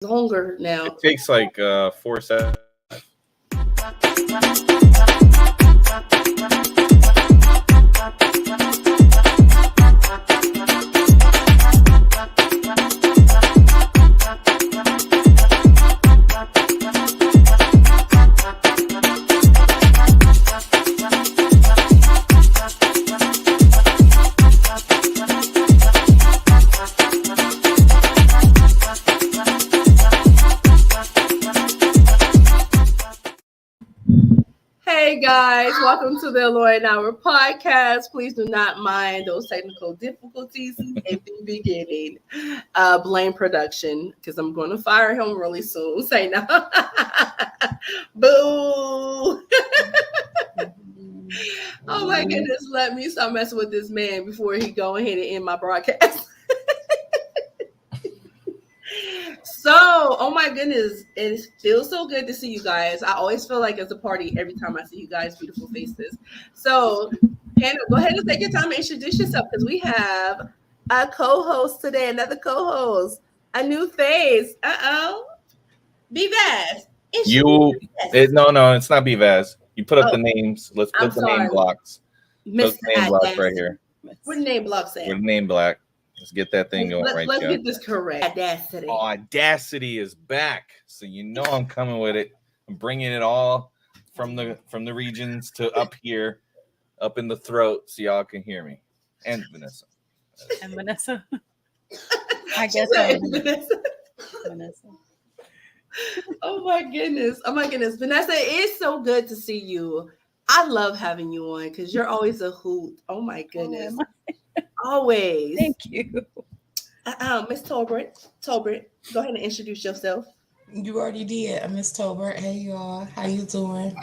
longer now. It takes like 4 seconds. Hey guys, welcome to the Aloy and Hour podcast. Please do not mind those technical difficulties at the beginning. Blame production because I'm going to fire him really soon. Say no. Boo. Oh my goodness, let me stop messing with this man before he go ahead and end my broadcast. So, oh my goodness, it feels so good to see you guys. I always feel like it's a party every time I see you guys' beautiful faces. So, Hannah, go ahead and take your time and introduce yourself because we have a co-host today, another co-host, a new face. Be Vaz. No, it's not Bvaz. You put up the names. Let's put the name blocks. Mr. Name blocks right here. Where the name blocks at? Where the name block. Let's get that thing going right Let's get this correct. Audacity. Oh, Audacity is back. So you know I'm coming with it. I'm bringing it all from the regions to up here, up in the throat, so y'all can hear me. And Vanessa. And Vanessa. I guess Vanessa. Oh my goodness. Vanessa, it is so good to see you. I love having you on because you're always a hoot. Oh my goodness. Always. Thank you. Miss Tolbert, go ahead and introduce yourself. You already did. I'm Miss Tolbert. Hey y'all, how you doing?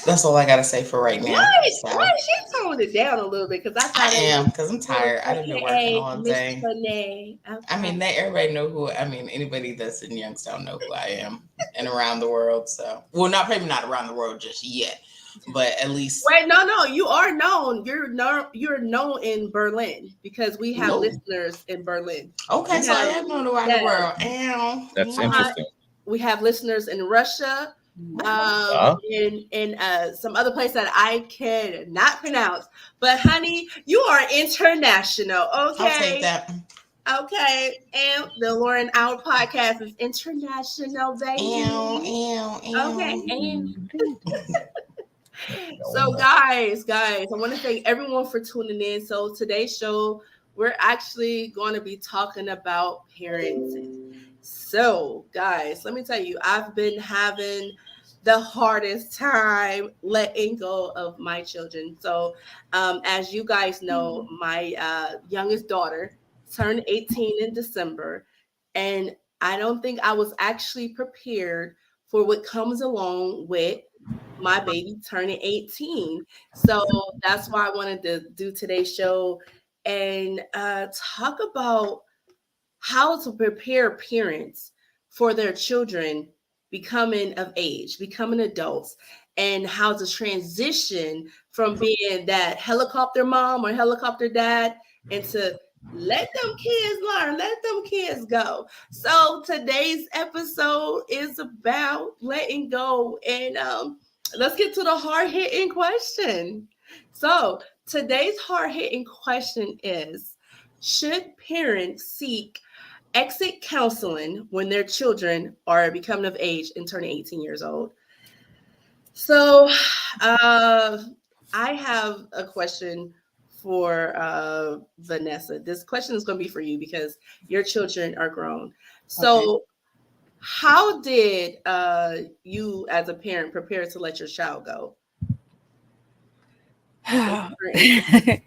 That's all I gotta say for right now. Why she toned it down a little bit? Because I am, because I'm tired. I've been working all day. Okay. I mean, everybody know who. I mean, anybody that's in Youngstown know who I am, and around the world. So, well, probably not around the world just yet, but at least. Wait, no, you are known. You're known in Berlin because we have listeners in Berlin. Okay, so I am known around the world. Ow. That's interesting. We have listeners in Russia. In some other place that I cannot pronounce, but honey, you are international. Okay, I'll take that. Okay, and the Lauren Hour podcast is international, baby. Okay, and so guys, I want to thank everyone for tuning in. So today's show, we're actually going to be talking about parenting. So, guys, let me tell you, I've been having the hardest time letting go of my children. So, as you guys know, my youngest daughter turned 18 in December, and I don't think I was actually prepared for what comes along with my baby turning 18. So that's why I wanted to do today's show and talk about how to prepare parents for their children becoming of age, becoming adults, and how to transition from being that helicopter mom or helicopter dad into let them kids learn, let them kids go. So today's episode is about letting go, and let's get to the hard-hitting question. So today's hard-hitting question is, should parents seek exit counseling when their children are becoming of age and turning 18 years old? So I have a question for Vanessa. This question is going to be for you because your children are grown. So how did you as a parent prepare to let your child go? I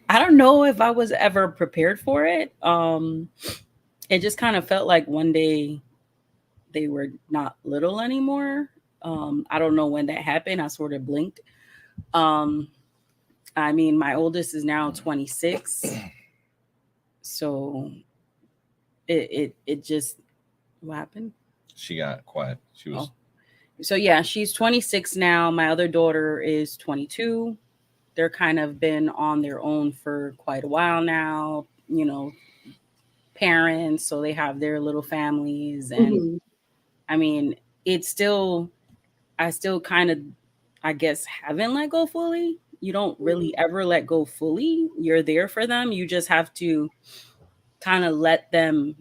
don't know if I was ever prepared for it. It just kind of felt like one day they were not little anymore. I don't know when that happened. I sort of blinked. I mean, my oldest is now 26. So it just, what happened? She got quiet. She was. So yeah, she's 26 now. My other daughter is 22. They're kind of been on their own for quite a while now, parents. So they have their little families and I mean, I still kind of, I guess, haven't let go fully. You don't really ever let go fully. You're there for them. You just have to kind of let them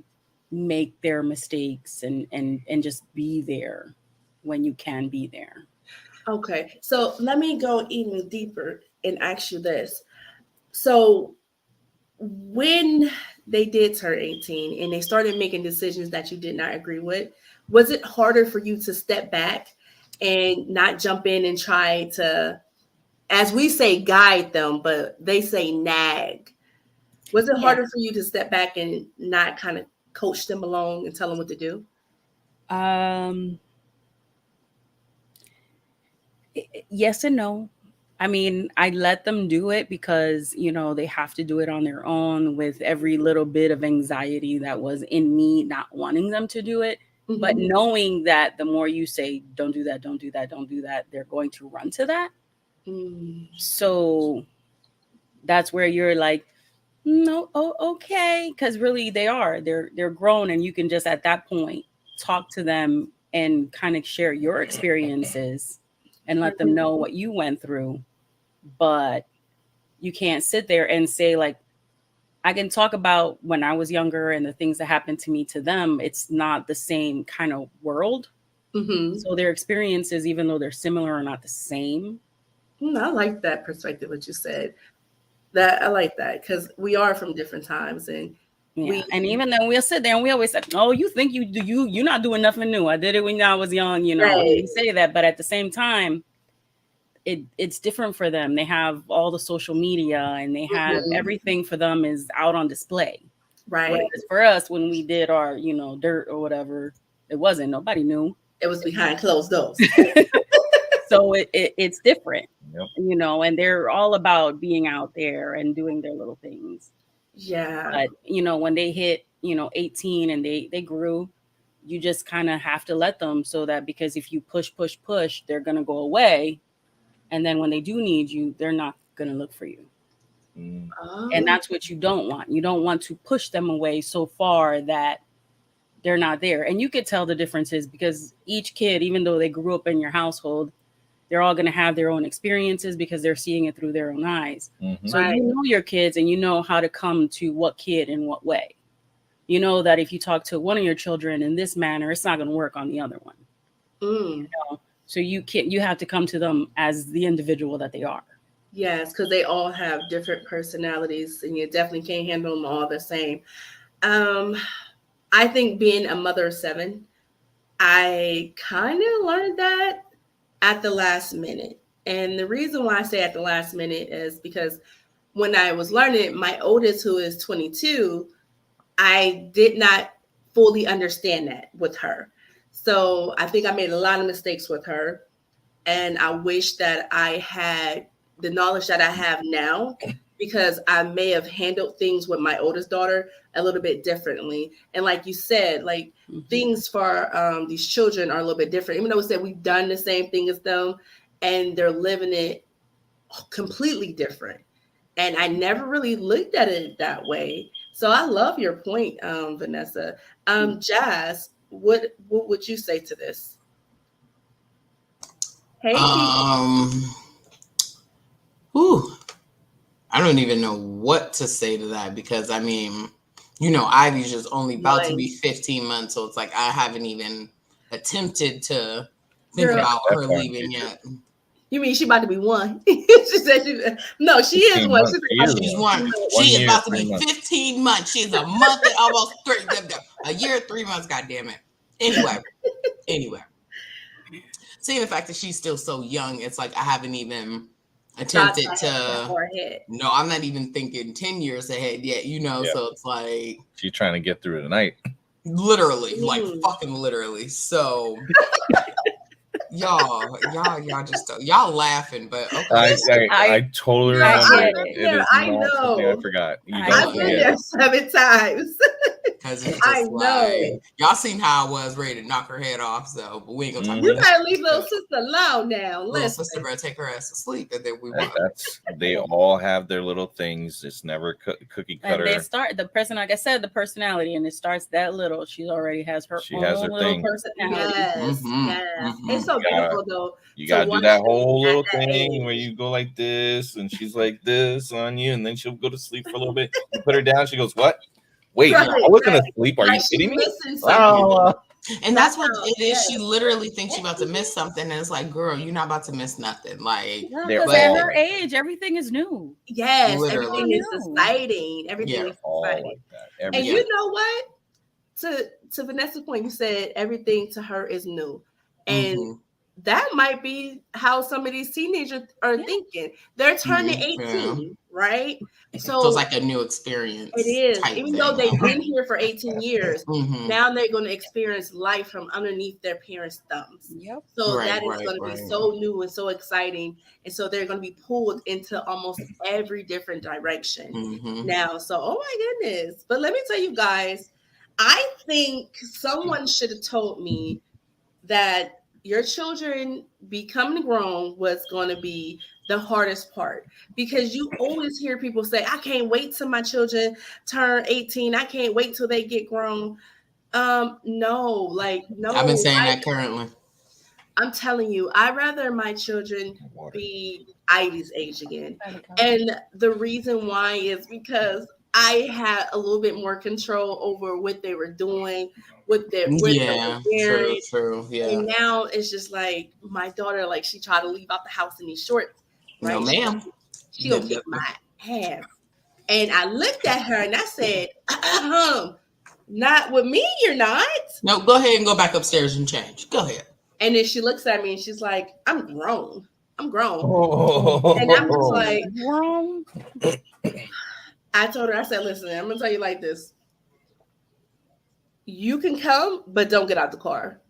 make their mistakes and just be there when you can be there. Okay, so let me go even deeper and ask you this. So when they did turn 18 and they started making decisions that you did not agree with, was it harder for you to step back and not jump in and try to, as we say, guide them, but they say nag? Was it harder for you to step back and not kind of coach them along and tell them what to do? Yes and no. I mean, I let them do it because, they have to do it on their own with every little bit of anxiety that was in me not wanting them to do it. Mm-hmm. But knowing that the more you say, don't do that, don't do that, don't do that, they're going to run to that. So that's where you're like, no, okay. Because really they're grown, and you can just at that point talk to them and kind of share your experiences and let them know what you went through. But you can't sit there and say, like, I can talk about when I was younger and the things that happened to me to them. It's not the same kind of world. Mm-hmm. So their experiences, even though they're similar, are not the same. I like that perspective, what you said. That I like that, because we are from different times, and and even then we'll sit there and we always say, oh, you think you're not doing nothing new. I did it when I was young, Right. We say that, but at the same time, it's different for them. They have all the social media, and they have everything for them is out on display. Right. Whereas for us, when we did our, dirt or whatever, it wasn't. Nobody knew. It was behind closed doors. So it's different, and they're all about being out there and doing their little things. Yeah. But, when they hit, 18 and they grew, you just kind of have to let them, so that, because if you push, they're going to go away. And then when they do need you, they're not going to look for you. Oh. And that's what you don't want. You don't want to push them away so far that they're not there. And you could tell the differences, because each kid, even though they grew up in your household, they're all going to have their own experiences because they're seeing it through their own eyes. Mm-hmm. So you know your kids, and you know how to come to what kid in what way. You know that if you talk to one of your children in this manner, it's not going to work on the other one. So you have to come to them as the individual that they are. Yes, because they all have different personalities, and you definitely can't handle them all the same. I think being a mother of 7, I kind of learned that at the last minute. And the reason why I say at the last minute is because when I was learning it, my oldest, who is 22, I did not fully understand that with her. So I think I made a lot of mistakes with her. And I wish that I had the knowledge that I have now, because I may have handled things with my oldest daughter a little bit differently. And like you said, like things for these children are a little bit different. Even though we said we've done the same thing as them, and they're living it completely different. And I never really looked at it that way. So I love your point, Vanessa. Jazz, what would you say to this? Hey. I don't even know what to say to that, because I mean, Ivy's just only about to be 15 months, so it's like I haven't even attempted to think about her leaving yet. You mean she about to be 1? She said no, she is 1. She's 1. She is about to be 15 months. She's a month and almost 3, a year, 3 months. God damn it. Anyway. Seeing the fact that she's still so young, it's like I haven't even attempted to. No, I'm not even thinking 10 years ahead yet. So it's like she's trying to get through tonight. Literally, like fucking literally. So. Y'all just y'all laughing, but okay. I totally remember. It is I not know. something I forgot. I've been there 7 times. Because it's I just know. like, y'all seen how I was ready to knock her head off, so but we ain't gonna talk You about gotta leave little sister alone now. little Listen. sister better take her ass to sleep, and then we That- want. they all have their little things. It's never cookie And they cutter. start the person, like I said, the personality, and it starts that little. She already has her She own has her little thing. personality. Yes, Mhm, yes. mhm. It's so You gotta- beautiful though. You to gotta do watch that them whole at little that thing age. where you go like this, and she's like this on you, and then she'll go to sleep for a little bit. You put her down. She goes, "What? Wait, Right, I wasn't right. asleep. Are Like you she's kidding me?" missing something. Oh, And that's what Wow, it is. yes. She literally thinks she's about to miss something, and it's like, girl, you're not about to miss nothing. Like, They're Because at all her like age, everything is new. Yes, Literally. everything is New. exciting. Everything Yeah. is all exciting. like that. And Everything. you know what? To Vanessa's point, you said everything to her is new. And mhm. that might be how some of these teenagers are Yeah. thinking. They're turning Mhm, 18, right? So it's like a new experience. it is. type Even thing. though they've been here for 18 years, Mhm. now they're going to experience life from underneath their parents' thumbs. Yep. So Right, that is right, going to be right. so new and so exciting. And so they're going to be pulled into almost every different direction Mhm. now. So, oh my goodness. But let me tell you guys, I think someone should have told me that your children becoming grown was going to be the hardest part, because you always hear people say, I can't wait till my children turn 18. I can't wait till they get grown. No. I've been saying that currently. I'm telling you, I'd rather my children Water. be Ivy's age again. And the reason why is because I had a little bit more control over what they were doing, what they were Yeah, wearing. true. Yeah. And now it's just like my daughter, like she tried to leave out the house in these shorts. Right? No, ma'am. She gonna kick my ass. And I looked at her and I said, not with me, you're not. No, go ahead and go back upstairs and change. Go ahead. And then she looks at me and she's like, I'm grown. I'm grown. Oh. And I'm just like, Wrong. I told her, I said, listen, I'm gonna tell you like this. You can come, but don't get out the car.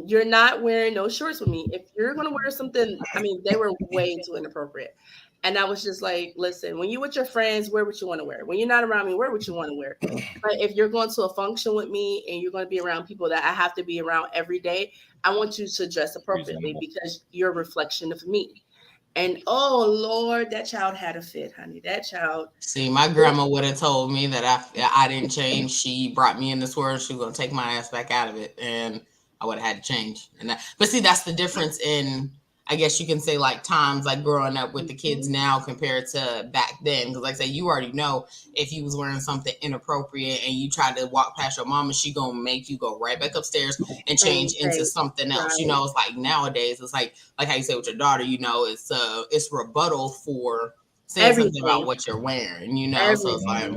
You're not wearing no shorts with me. If you're gonna wear something, I mean, they were way too inappropriate. And I was just like, listen, when you with your friends, wear what you want to wear. When you're not around me, wear what you want to wear. But if you're going to a function with me and you're going to be around people that I have to be around every day, I want you to dress appropriately because you're a reflection of me. And oh Lord, that child had a fit, honey. That child. See, my grandma would have told me that I didn't change. She brought me in this world. She was gonna take my ass back out of it, and I would have had to change. But see, that's the difference in, I guess you can say, like times like growing up with the kids now compared to back then. Because like I say, you already know if you was wearing something inappropriate and you tried to walk past your mama, she gonna make you go right back upstairs and change into something else. Right. You know, it's like nowadays, it's like how you say with your daughter, you know, it's rebuttal for saying something about what you're wearing, you know. Everything. So it's like,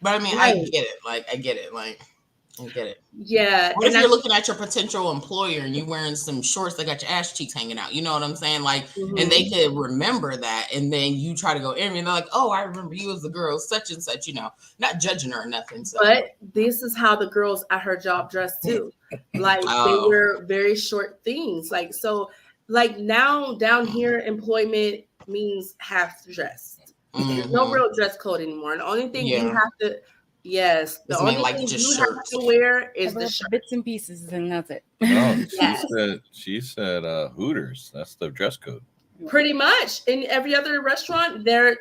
but I mean, right. I get it. Like, I get it. Yeah. What if you're looking at your potential employer and you wearing some shorts that got your ass cheeks hanging out? You know what I'm saying? Like, and they could remember that, and then you try to go in and they're like, "Oh, I remember you as the girl such and such." You know, not judging her or nothing. So. But this is how the girls at her job dressed too. Like they wear very short things. Like so, like now down here, employment means half dressed. There's no real dress code anymore. And the only thing you have to. Yes, the only thing you have to wear is the shirt. Bits and pieces, and that's it. No, she said Hooters. That's the dress code. Pretty much. In every other restaurant, they're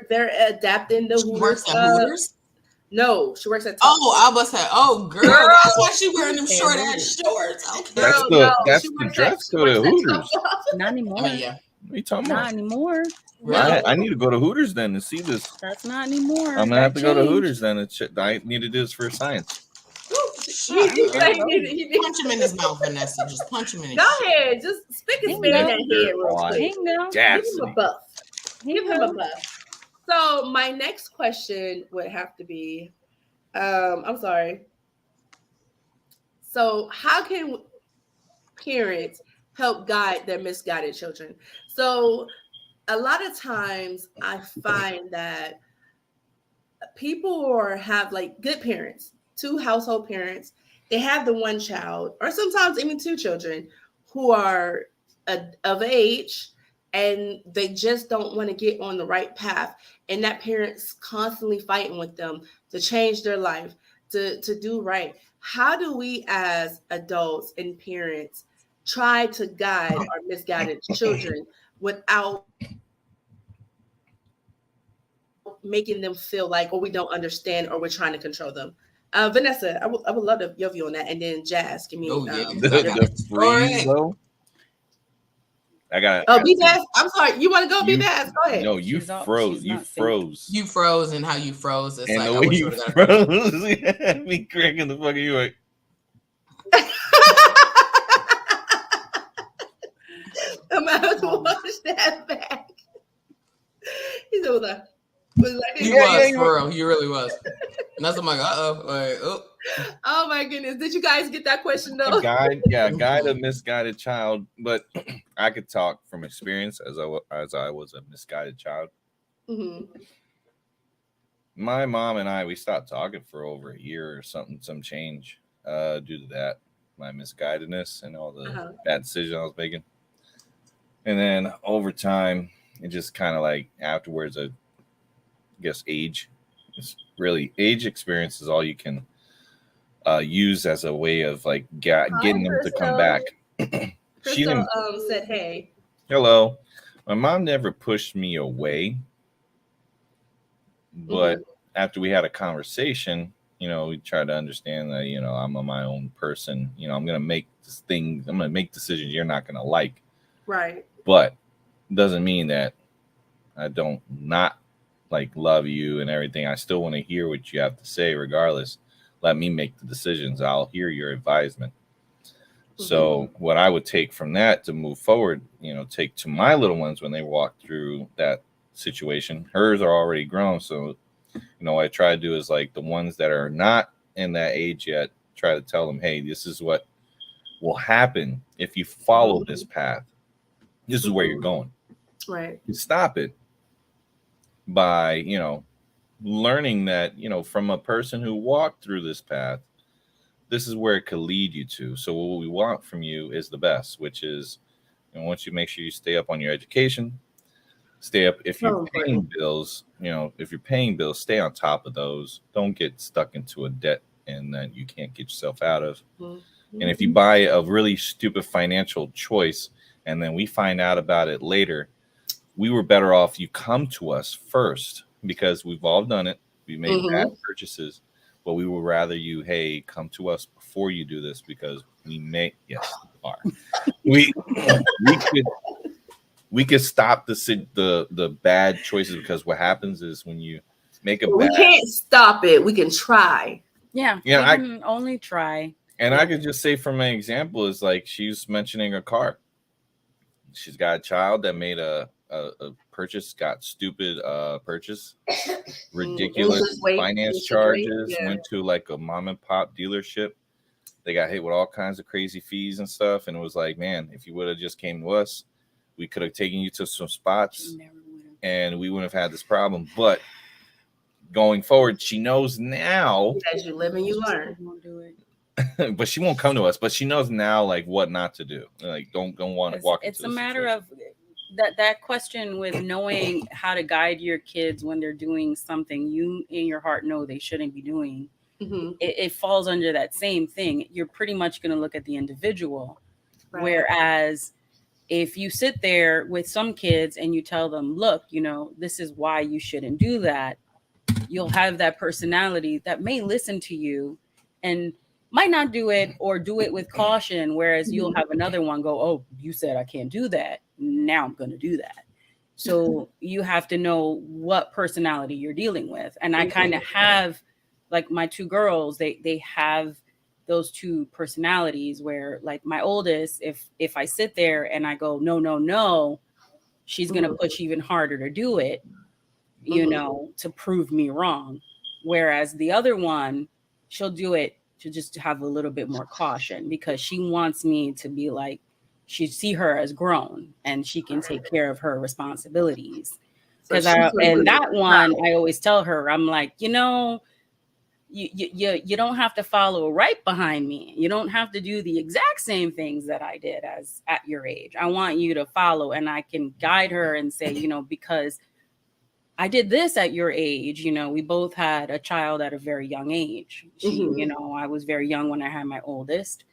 adapting the Hooters. She works at Hooters? No, she works at. I was say, oh girl, that's why she wearing them short ass shorts. Okay, that's the dress code at Hooters. Not anymore. I mean, yeah. What are you talking about? Not anymore. Right. I need to go to Hooters then to see this. That's not anymore. I'm gonna have to go to Hooters then. I need to do this for science. Punch him in his mouth, Vanessa. Just punch him in his Go ahead. Just stick a spin in that head real quick. Give him a buff. Give him a buff. So my next question would have to be, I'm sorry. So how can parents help guide their misguided children? So a lot of times I find that people have like good parents, 2 household parents, they have the one child or sometimes even 2 children who are of age and they just don't want to get on the right path. And that parent's constantly fighting with them to change their life, to do right. How do we as adults and parents try to guide our misguided children without making them feel like, or we don't understand, or we're trying to control them? Vanessa, I would love your view on that, and then Jazz, give me. The freeze though. I got. Oh, B-Bass. I'm sorry. You want to go, B-Bass? Go ahead. No, you froze. You froze. You froze, and how you froze. It's and like the I way wish you froze, me cracking the fucking you like. I'm gonna have to watch that back. He said, like, he was for real. He really was. And that's I'm like, oh my goodness. Did you guys get that question though? Guide a misguided child, but I could talk from experience as I was a misguided child. Mm-hmm. My mom and I, we stopped talking for over a year or something, some change due to that, my misguidedness and all the bad decisions I was making. And then over time, it just kind of like afterwards, I guess age experience is all you can use as a way of like getting them to come back. Crystal said, hey. Hello. My mom never pushed me away, but after we had a conversation, we tried to understand that, I'm my own person. I'm going to make I'm going to make decisions you're not going to like. Right. But it doesn't mean that I don't not like love you and everything. I still want to hear what you have to say regardless. Let me make the decisions. I'll hear your advisement. Mm-hmm. So what I would take from that to move forward, take to my little ones when they walk through that situation. Hers are already grown. So, what I try to do is like the ones that are not in that age yet, try to tell them, hey, this is what will happen if you follow this path. This is where you're going. Right. You stop it by, learning that, from a person who walked through this path, this is where it could lead you to. So what we want from you is the best, which is, once you make sure you stay up on your education, stay up. If you're paying bills, stay on top of those. Don't get stuck into a debt and that you can't get yourself out of. Mm-hmm. And if you buy a really stupid financial choice and then we find out about it later, we were better off you come to us first, because we've all done it. We made bad purchases, but we would rather you, hey, come to us before you do this, because we could stop the bad choices, because what happens is when you make we can't stop it. We can try. Yeah. I can only try. And I could just say from my example is like she's mentioning a car. She's got a child that made a purchase, got stupid purchase, ridiculous finance charges, went to like a mom and pop dealership. They got hit with all kinds of crazy fees and stuff. And it was like, man, if you would have just came to us, we could have taken you to some spots and we wouldn't have had this problem. But going forward, she knows now. As you live and you learn. But she won't come to us. But she knows now, like, what not to do. Like, don't want to walk. It's a matter of that question with knowing how to guide your kids when they're doing something you in your heart know they shouldn't be doing. Mm-hmm. It falls under that same thing. You're pretty much going to look at the individual. Right. Whereas if you sit there with some kids and you tell them, look, this is why you shouldn't do that, you'll have that personality that may listen to you and might not do it or do it with caution. Whereas you'll have another one go, oh, you said I can't do that. Now I'm going to do that. So you have to know what personality you're dealing with. And I kind of have, like my two girls, they have those two personalities where, like, my oldest, if I sit there and I go, no, she's going to push even harder to do it, to prove me wrong. Whereas the other one, she'll do it to just have a little bit more caution, because she wants me to be like, she see her as grown and she can take care of her responsibilities. Because that one, I always tell her, I'm like, you don't have to follow right behind me. You don't have to do the exact same things that I did as at your age. I want you to follow, and I can guide her and say, because I did this at your age. You know, we both had a child at a very young age. You know, I was very young when I had my oldest,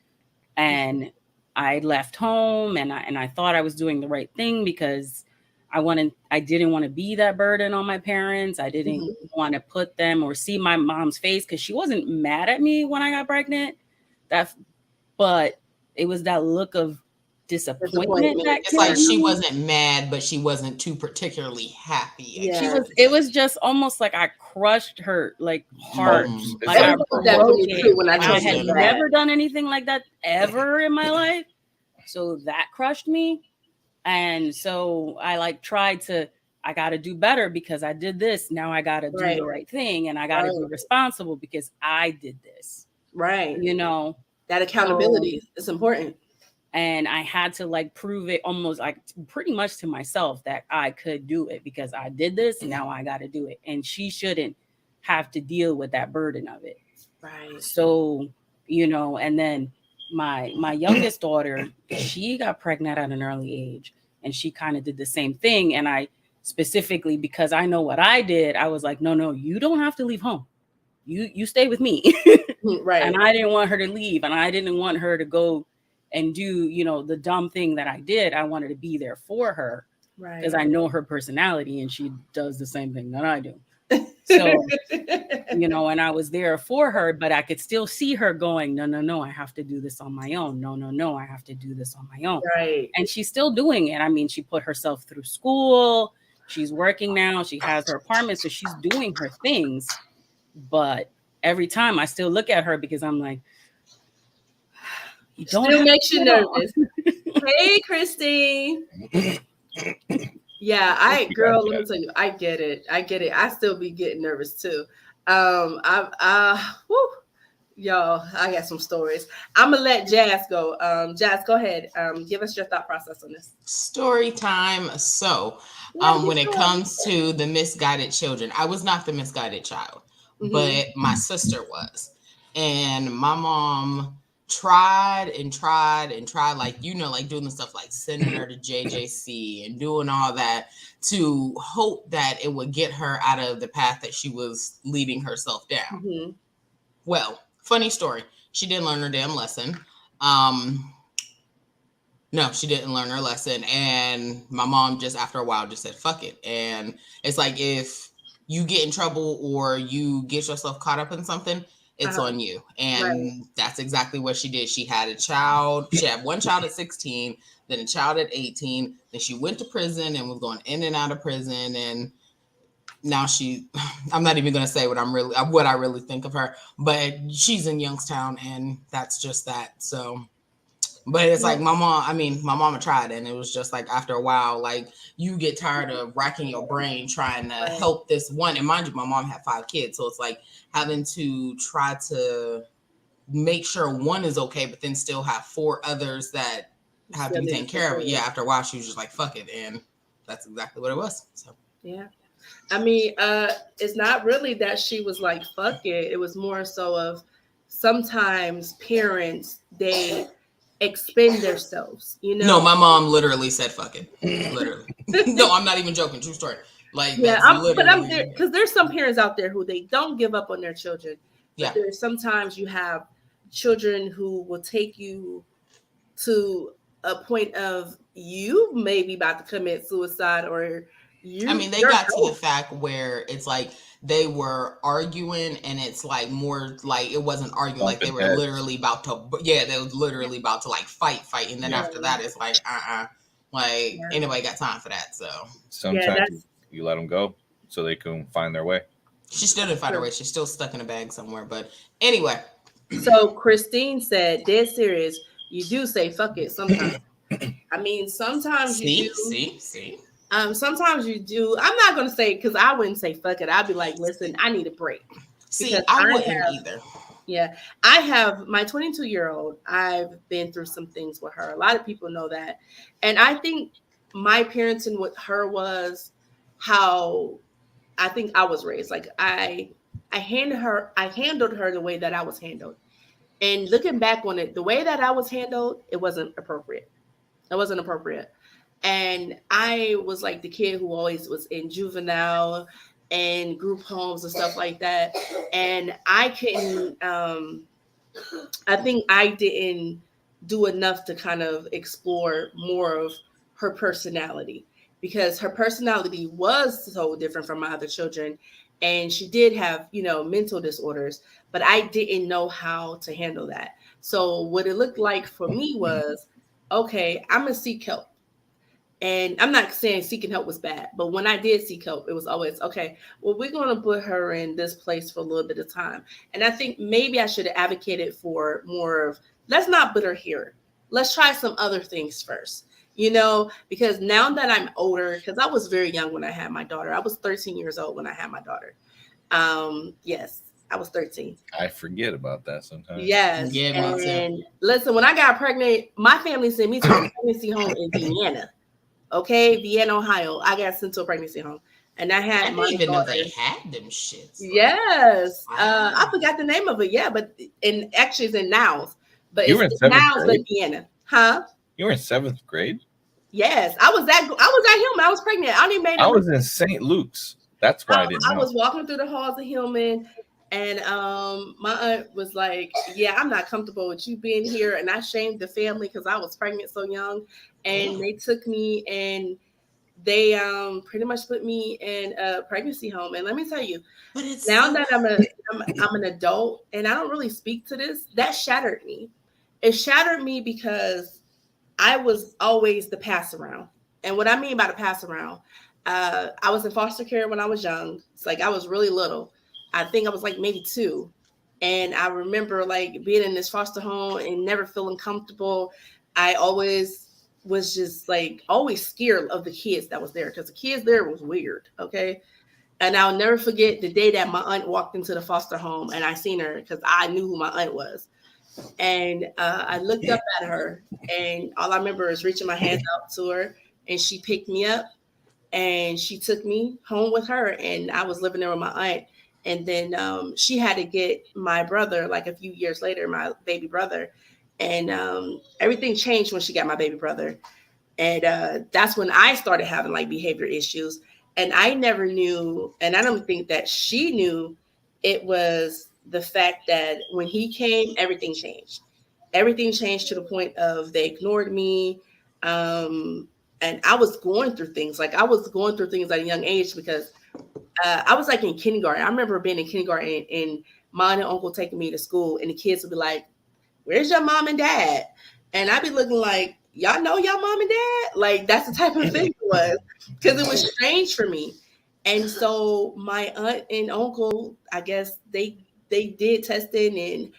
and I left home, and I thought I was doing the right thing because I didn't want to be that burden on my parents. I didn't want to put them or see my mom's face, because she wasn't mad at me when I got pregnant. But it was that look of disappointment. It's like she wasn't mad, but she wasn't too particularly happy. Yeah. It was just almost like I crushed her like heart. Like I had never done anything like that ever in my life. So that crushed me. And so I like tried to, I got to do better because I did this. Now I got to do the right thing, and I got to be responsible because I did this. Right. You know, that accountability is important. And I had to like prove it almost like pretty much to myself that I could do it because I did this. Now I got to do it. And she shouldn't have to deal with that burden of it. Right. So, you know, and then my youngest daughter, she got pregnant at an early age, and she kind of did the same thing. And I specifically, because I know what I did, I was like, no, you don't have to leave home. You stay with me. Right. And I didn't want her to leave, and I didn't want her to go and do, you know, the dumb thing that I did. I wanted to be there for her, right? Because I know her personality, and she does the same thing that I do. So, you know, and I was there for her, but I could still see her going, no, I have to do this on my own. No, I have to do this on my own. Right. And she's still doing it. I mean, she put herself through school. She's working now. She has her apartment, so she's doing her things. But every time I still look at her because I'm like, still makes you nervous. Hey, Christine. Yeah, girl, let me tell you, I get it. I still be getting nervous too. Y'all, I got some stories. I'm gonna let Jazz go. Jazz, go ahead. Give us your thought process on this. Story time. So, when it comes to the misguided children, I was not the misguided child, but my sister was, and my mom tried, like, you know, like doing the stuff like sending her to JJC and doing all that to hope that it would get her out of the path that she was leading herself down. Well, funny story. She didn't learn her damn lesson. No, she didn't learn her lesson. And my mom just after a while just said, fuck it. And it's like, if you get in trouble or you get yourself caught up in something, it's on you. And that's exactly what she did. She had a child. She had one child at 16, then a child at 18. Then she went to prison and was going in and out of prison. And now I'm not even going to say what I really think of her, but she's in Youngstown, and that's just that. So, but it's like my mama tried, and it was just like after a while, like you get tired of racking your brain trying to help this one. And mind you, my mom had 5 kids. So it's like having to try to make sure one is okay, but then still have 4 others that have to be taken care of. Yeah. After a while, she was just like, fuck it. And that's exactly what it was. So, yeah. I mean, it's not really that she was like, fuck it. It was more so of sometimes parents, they expend themselves, you know? No, my mom literally said, fuck it. Literally. No, I'm not even joking. True story. Like, yeah, but I'm there because there's some parents out there who they don't give up on their children. But there's sometimes you have children who will take you to a point of you maybe about to commit suicide, or they got to the fact where it's like they were arguing, and it's like more like it wasn't arguing, like they were literally about to like fight, and then after that it's like anybody got time for that. So sometimes you let them go so they can find their way. She still didn't find her way. She's still stuck in a bag somewhere. But anyway. So Christine said, dead serious, you do say fuck it sometimes. I mean, sometimes you do. Sometimes you do. I'm not going to say, because I wouldn't say fuck it. I'd be like, listen, I need a break. See, I wouldn't either. Yeah. I have my 22-year-old. I've been through some things with her. A lot of people know that. And I think my parenting with her was how I think I was raised. Like I handled her the way that I was handled. And looking back on it, the way that I was handled, it wasn't appropriate. It wasn't appropriate. And I was like the kid who always was in juvenile and group homes and stuff like that. And I couldn't, I think I didn't do enough to kind of explore more of her personality, because her personality was so different from my other children. And she did have, mental disorders, but I didn't know how to handle that. So what it looked like for me was, okay, I'm going to seek help. And I'm not saying seeking help was bad, but when I did seek help, it was always, okay, well, we're going to put her in this place for a little bit of time. And I think maybe I should have advocated for more of, let's not put her here. Let's try some other things first, because now that I'm older, because I was very young when I had my daughter. I was 13 years old when I had my daughter. Yes, I was 13. I forget about that sometimes. Yes. Yeah, and listen, when I got pregnant, my family sent me to a pregnancy home in Vienna. Okay, Vienna, Ohio. I got sent to a pregnancy home, and I had. I didn't even know they had them shits. Yes, wow. I forgot the name of it. Yeah, but actually it's in Niles, but You were it's in 7th Niles, grade? but Vienna, huh? You were in 7th grade? Yes, I was at Hillman. I was pregnant. I only made. I was in St. Luke's. That's why I didn't know. I was walking through the halls of Hillman, and my aunt was like, "Yeah, I'm not comfortable with you being here," and I shamed the family because I was pregnant so young. And they took me and they pretty much put me in a pregnancy home. And let me tell you, but it's now that I'm an adult and I don't really speak to this, that shattered me. It shattered me because I was always the pass around. And what I mean by the pass around, I was in foster care when I was young. It's like I was really little. I think I was like maybe 2. And I remember like being in this foster home and never feeling comfortable. I always was just like always scared of the kids that was there, because the kids there was weird. Okay. And I'll never forget the day that my aunt walked into the foster home and I seen her, because I knew who my aunt was. And I looked up at her, and all I remember is reaching my hands out to her, and she picked me up and she took me home with her. And I was living there with my aunt. And then she had to get my brother like a few years later, my baby brother. And everything changed when she got my baby brother. And that's when I started having like behavior issues. And I never knew, and I don't think that she knew, it was the fact that when he came, everything changed. Everything changed to the point of they ignored me. And I was going through things. Like I was going through things at a young age, because I was like in kindergarten. I remember being in kindergarten and my aunt and uncle taking me to school, and the kids would be like, "Where's your mom and dad?" And I'd be looking like, "Y'all know y'all mom and dad?" Like that's the type of thing it was, because it was strange for me. And so my aunt and uncle, I guess they did testing, and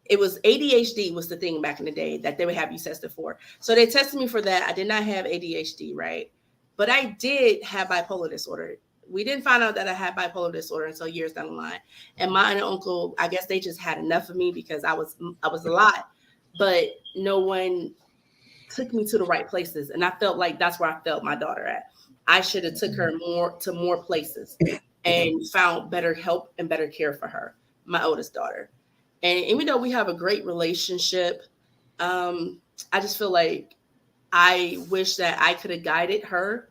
it was ADHD was the thing back in the day that they would have you tested for. So they tested me for that. I did not have ADHD, right? But I did have bipolar disorder. We didn't find out that I had bipolar disorder until years down the line. And my aunt and uncle, I guess they just had enough of me because I was a lot, but no one took me to the right places. And I felt like that's where I felt my daughter at. I should have took her more places and found better help and better care for her, my oldest daughter. And even though we have a great relationship, I just feel like I wish that I could have guided her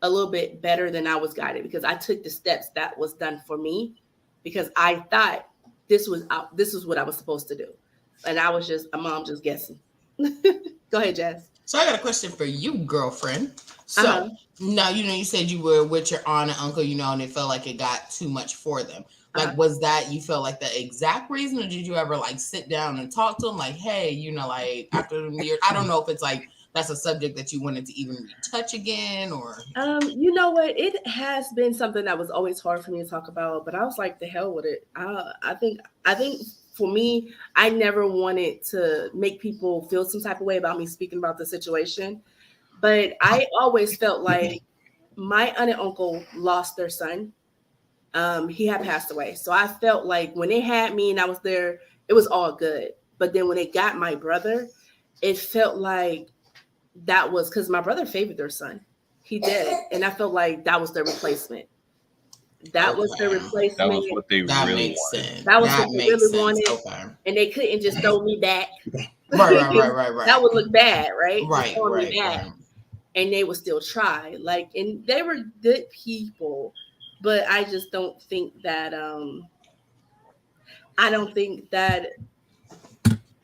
a little bit better than I was guided, because I took the steps that was done for me, because I thought this was what I was supposed to do. And I was just a mom just guessing. Go ahead, Jess. So I got a question for you, girlfriend. So now, you said you were with your aunt and uncle, and it felt like it got too much for them. Like, was that, you felt like the exact reason, or did you ever like sit down and talk to them? Like, hey, like after the year, I don't know if it's like, that's a subject that you wanted to even touch again, or? You know what? It has been something that was always hard for me to talk about, but I was like, the hell with it. I think for me, I never wanted to make people feel some type of way about me speaking about the situation. But I always felt like my aunt and uncle lost their son. He had passed away. So I felt like when they had me and I was there, it was all good. But then when they got my brother, it felt like that was because my brother favored their son. He did. And I felt like that was their replacement. That was their replacement. That was what they really wanted. Sense. That was what they really wanted. Okay. And they couldn't just throw me back. Right. That would look bad, right? Right. and they would still try. Like, and they were good people, but I just don't think that I don't think that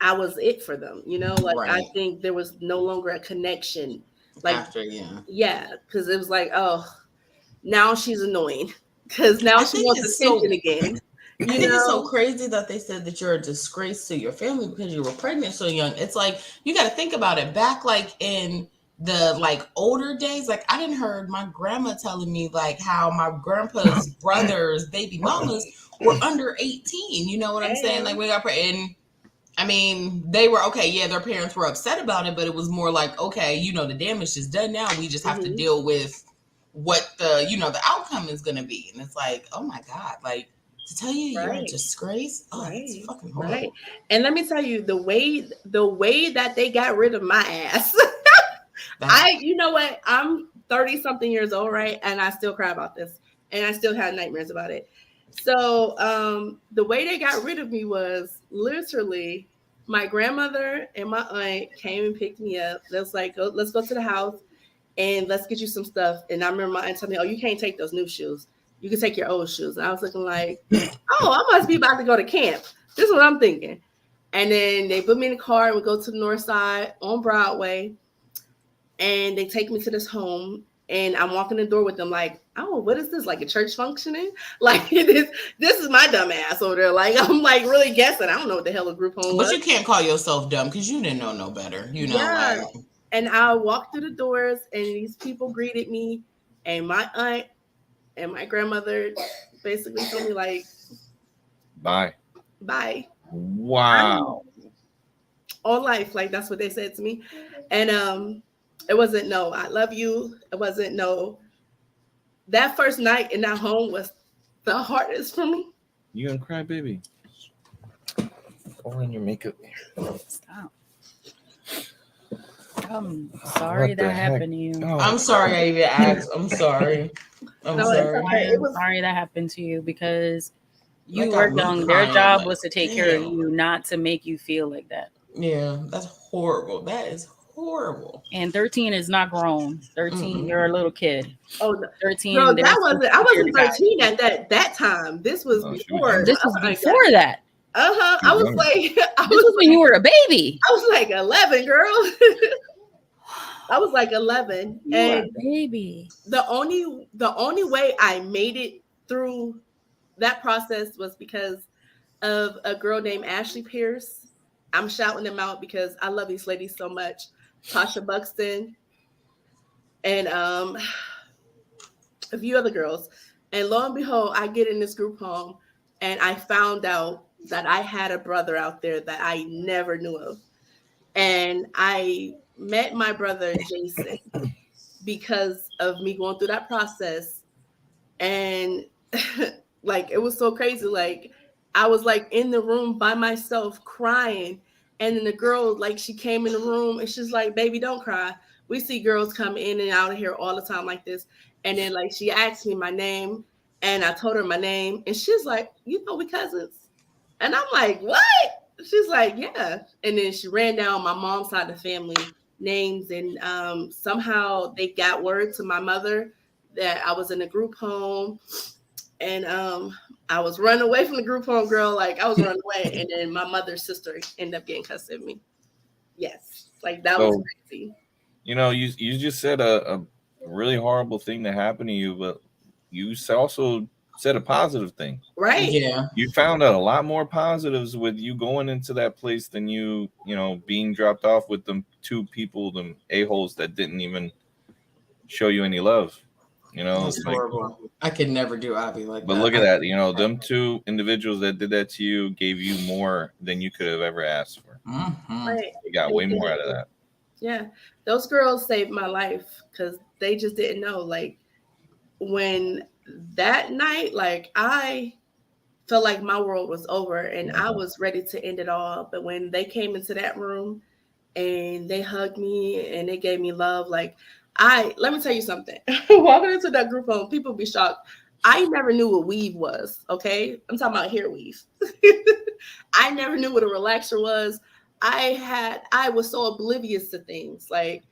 I was it for them, you know, like I Right. think there was no longer a connection. Like, After, yeah, because it was like, oh, now she's annoying because now I she think wants it's attention again. I You think it's so know, crazy that they said that you're a disgrace to your family because you were pregnant so young. It's like you got to think about it. Back like in the like older days, like I didn't heard my grandma telling me like how my grandpa's brothers, baby mamas were under 18. You know what I'm saying? Like we got pregnant. I mean, they were okay. Yeah, their parents were upset about it, but it was more like, okay, you know, the damage is done now. We just have to deal with what the, you know, the outcome is going to be. And it's like, oh my God, like to tell you you're a disgrace. Oh, it's fucking horrible. Right. And let me tell you, the way that they got rid of my ass. You know what? I'm 30 something years old, right? And I still cry about this. And I still have nightmares about it. So the way they got rid of me was literally my grandmother and my aunt came and picked me up. They was like, let's go to the house and let's get you some stuff. And I remember my aunt telling me, oh, you can't take those new shoes. You can take your old shoes. And I was looking like, oh, I must be about to go to camp. This is what I'm thinking. And then they put me in the car and we go to the north side on Broadway. And they take me to this home. And I'm walking the door with them like, oh, what is this? Like a church functioning? Like this is my dumb ass over there. Like I'm like really guessing. I don't know what the hell a group home was. But you can't call yourself dumb because you didn't know no better. You know, like, and I walked through the doors and these people greeted me. And my aunt and my grandmother basically told me like, bye. Wow. All life. Like that's what they said to me. And it wasn't no, I love you. It wasn't no. That first night in that home was the hardest for me. You gonna cry, baby? Go in your makeup. Stop. I'm sorry that happened to you. Oh. I'm sorry I even asked. I'm sorry. I'm sorry. I'm sorry that happened to you because you were young. Their job was to take care of you, not to make you feel like that. Yeah, that's horrible. That is horrible. And 13 is not grown. 13, you're a little kid. Oh, 13. No, I wasn't 13 at that time. This was before. This was before that. I was like, this was when you were a baby. I was like 11, girl. I was like 11, and baby. The only way I made it through that process was because of a girl named Ashley Pierce. I'm shouting them out because I love these ladies so much. Tasha Buxton and a few other girls. And lo and behold, I get in this group home and I found out that I had a brother out there that I never knew of. And I met my brother Jason because of me going through that process. And like it was so crazy. Like I was like in the room by myself crying. And then the girl, like she came in the room and she's like, baby, don't cry. We see girls come in and out of here all the time like this. And then like she asked me my name and I told her my name. And she's like, you know, we cousins. And I'm like, what? She's like, yeah. And then she ran down my mom's side of the family names. And somehow they got word to my mother that I was in a group home. And I was running away from the group home, girl. Like I was running away. And then my mother's sister ended up getting custody of me. Yes. Like that was crazy. You know, you just said a really horrible thing that happened to you, but you also said a positive thing. Right. Yeah. You found out a lot more positives with you going into that place than you know, being dropped off with them two people, them a-holes that didn't even show you any love. You know, it's horrible. I could never do Abby like that. But look at that. You know, them two individuals that did that to you gave you more than you could have ever asked for. Mm-hmm. Right. You got way more out of that. Yeah. Those girls saved my life because they just didn't know. Like when that night, like I felt like my world was over and I was ready to end it all. But when they came into that room and they hugged me and they gave me love, like let me tell you something. Walking into that group home, people be shocked. I never knew what weave was. Okay. I'm talking about hair weave. I never knew what a relaxer was. I was so oblivious to things. Like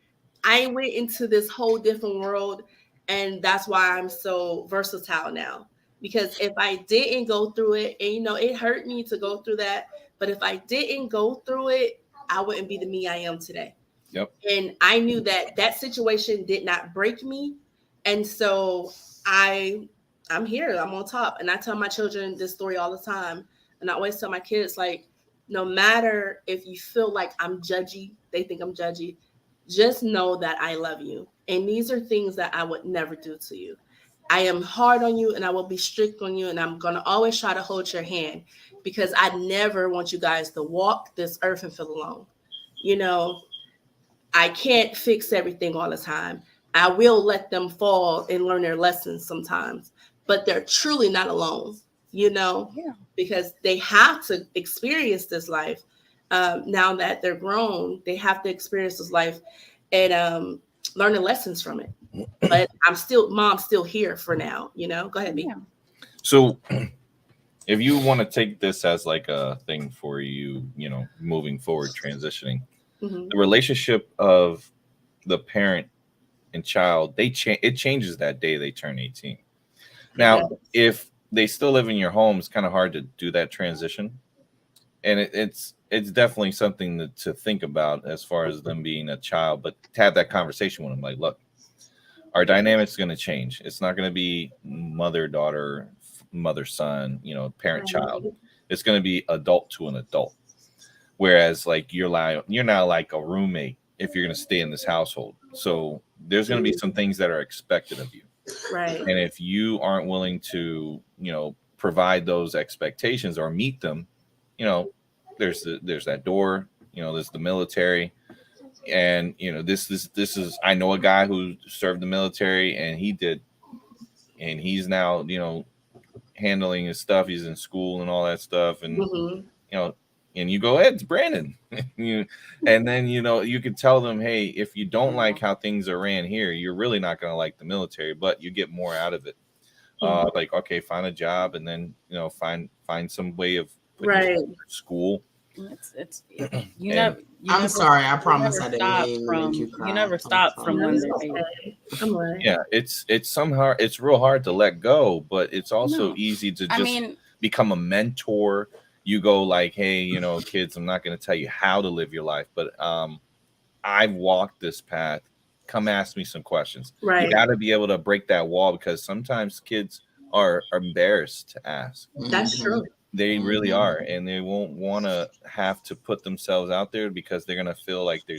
I went into this whole different world, and that's why I'm so versatile now. Because if I didn't go through it, and it hurt me to go through that, but if I didn't go through it, I wouldn't be the me I am today. Yep. And I knew that situation did not break me, and so I'm here. I'm on top, and I tell my children this story all the time, and I always tell my kids, like, no matter if you feel like I'm judgy, they think I'm judgy, just know that I love you. And these are things that I would never do to you. I am hard on you, and I will be strict on you, and I'm going to always try to hold your hand, because I never want you guys to walk this earth and feel alone. I can't fix everything all the time. I will let them fall and learn their lessons sometimes, but they're truly not alone, because they have to experience this life. Now that they're grown, they have to experience this life and learn the lessons from it. But mom's still here for now, Go ahead, B. Yeah. So if you want to take this as like a thing for you, moving forward, transitioning, Mm-hmm. the relationship of the parent and child, it changes that day they turn 18. Now, if they still live in your home, it's kind of hard to do that transition. And it's definitely something to think about as far as them being a child, but to have that conversation with them, like, look, our dynamic's going to change. It's not going to be mother-daughter, mother-son, parent-child. It's going to be adult to an adult. Whereas, like, you're now like a roommate if you're going to stay in this household. So there's going to be some things that are expected of you. Right. And if you aren't willing to, provide those expectations or meet them, there's that door, there's the military. And, this is, I know a guy who served the military, and he's now, handling his stuff. He's in school and all that stuff. And, Mm-hmm. And you go, it's Brandon. And then, you could tell them, hey, if you don't like how things are ran here, you're really not going to like the military, but you get more out of it. Like, okay, find a job, and then, find some way of right school. I'm sorry. I promise I didn't mean to make you cry. You never stop from one day. Yeah, it's somehow it's real hard to let go, but it's also easy to just become a mentor. You go like, hey, kids, I'm not going to tell you how to live your life, but I've walked this path. Come ask me some questions. Right. You got to be able to break that wall, because sometimes kids are embarrassed to ask. That's true. They really are, and they won't want to have to put themselves out there, because they're going to feel like they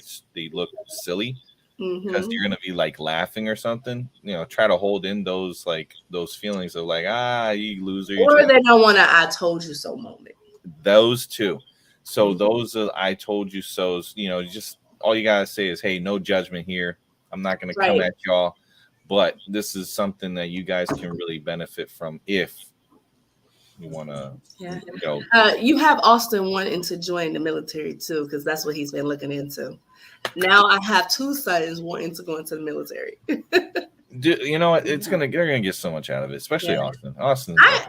look silly, because you're going to be like laughing or something. Try to hold in those feelings of like, you loser. Or they don't want to I told you so moment. Those two. So those are I told you so's, just all you gotta say is, hey, no judgment here. I'm not gonna come at y'all, but this is something that you guys can really benefit from if you want to go. You have Austin wanting to join the military too, because that's what he's been looking into. Now I have two sons wanting to go into the military. You know what? They're gonna get so much out of it, especially Austin. I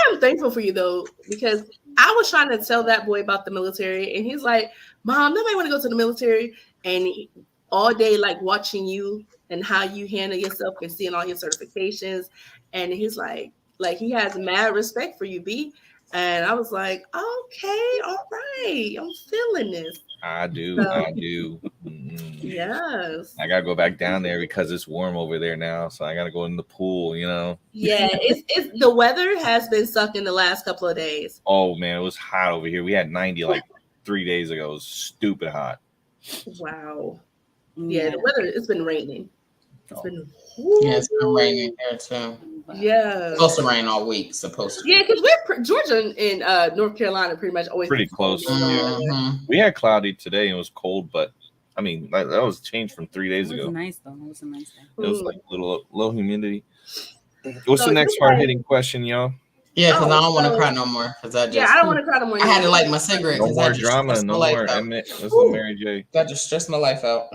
am thankful for you though, because I was trying to tell that boy about the military, and he's like, "Mom, nobody want to go to the military." And all day, like watching you and how you handle yourself and seeing all your certifications, and he's like he has mad respect for you, B. And I was like, okay, all right, I'm feeling this. I do. Yes. I gotta go back down there because it's warm over there now, so I gotta go in the pool. Yeah, it's the weather has been sucking the last couple of days. Oh man, it was hot over here. We had 90 like 3 days ago. It was stupid hot. Wow. Yeah, the weather. It's been raining. It's been raining here too. Yeah, it's supposed to rain all week. Supposed to. Yeah, because we're Georgia and North Carolina pretty much always pretty close. We had cloudy today and it was cold, but I mean that was changed from 3 days ago. It was nice though. It was a nice day. It was like low humidity. What's the next hard-hitting question, y'all? Yeah, because I don't want to cry no more. I don't want to cry no more. I had to light my cigarette. No more drama. No more. Listen to Mary J. That just stressed my life out.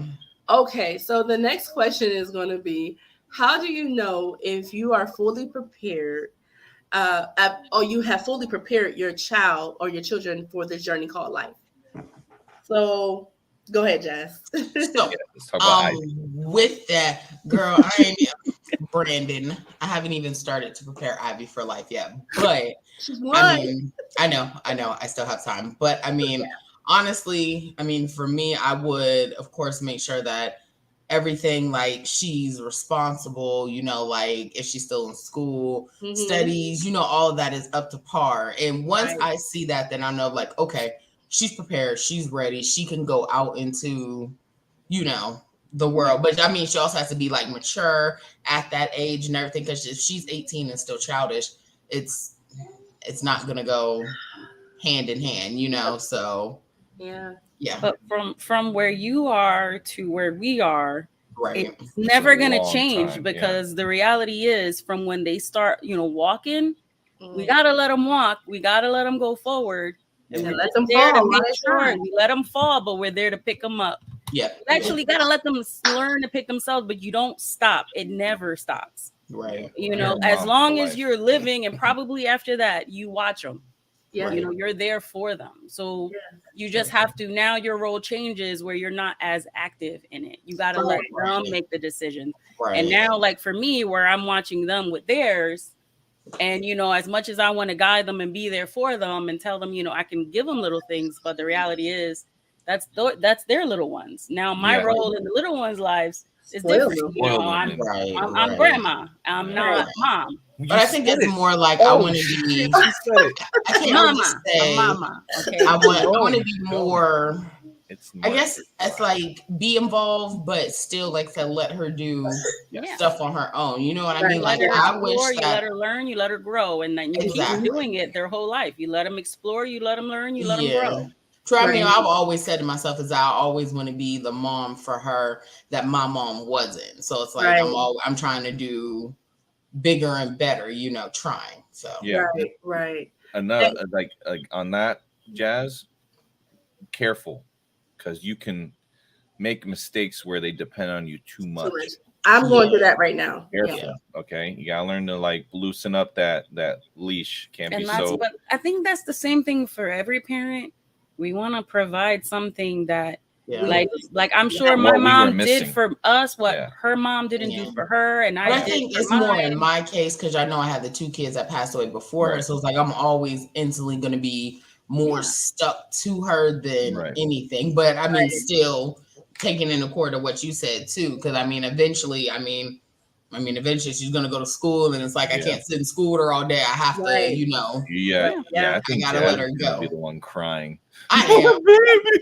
Okay, so the next question is going to be, how do you know if you are fully prepared or you have fully prepared your child or your children for this journey called life? So Go ahead, Jazz. So, let's talk about Ivy. with that, girl, I ain't Brandon. I haven't even started to prepare Ivy for life yet. But She's I mean, I know, I still have time. But I mean, honestly, I mean, for me, I would, of course, make sure that everything, like, she's responsible, you know, like if she's still in school, studies, you know, all of that is up to par. And once I see that, then I know, like, okay, she's prepared, she's ready, she can go out into, you know, the world. But I mean, she also has to be like mature at that age and everything, because if she's 18 and still childish, it's not gonna go hand in hand, you know. So yeah. But from where you are to where we are, right, it's never going to long change time, because the reality is, from when they start, you know, walking, we got to let them walk. We got to let them go forward. And we're let them there fall. to make sure we let them fall, but we're there to pick them up. Yeah. You actually got to let them learn to pick themselves, but you don't stop. It never stops. Right. You know, as long as you're living, and probably after that, you watch them. Yeah, you know, you're there for them. So you just have to, now your role changes where you're not as active in it. You got to let them make the decision. And now, like for me, where I'm watching them with theirs, and, you know, as much as I want to guide them and be there for them and tell them, you know, I can give them little things, but the reality is that's their little ones. Now, my role in the little ones' lives is different. You know, I'm grandma. I'm not mom. But I think it's more like I want to be. I can't mama. Say, mama. Okay. I want to be more. It's I guess it's like be involved, but still like to let her do stuff on her own. You know what I mean? Like I wish that you let her learn, you let her grow, and then you keep doing it their whole life. You let them explore, you let them learn, you let them grow. I mean, I've always said to myself is I always want to be the mom for her that my mom wasn't. So it's like I'm trying to do bigger and better, you know, trying. So right. Another like on that, Jazz, careful, because you can make mistakes where they depend on you too much. I'm going through that right now. Careful, okay? You gotta learn to like loosen up that leash. Can't be so. But I think that's the same thing for every parent. We want to provide something that, like I'm sure my mom did for us what her mom didn't do for her, and I think it's more in my case because I know I had the 2 kids that passed away before her, so it's like I'm always instantly going to be more stuck to her than anything. But I mean, still taking in accord of what you said too, because I mean, eventually she's gonna go to school, and it's like I can't sit in school with her all day. I have to, you know. I think I gotta let her go. Be the one crying. I am.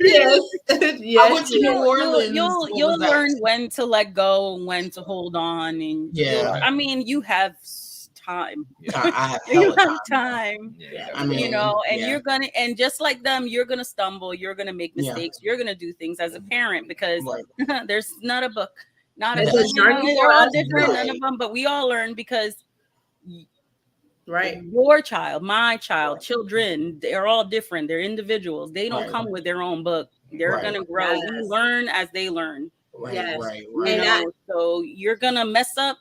Yes. I went to New Orleans. You'll learn when to let go, and when to hold on, and I mean, you have time. I have time. I mean, you know, and you're gonna, and just like them, you're gonna stumble. You're gonna make mistakes. You're gonna do things as a parent because there's not a book. Not a they're all different, none of them, but we all learn because your child, my child, children, they're all different. They're individuals. They don't come with their own book. They're gonna grow. You learn as they learn. So you're gonna mess up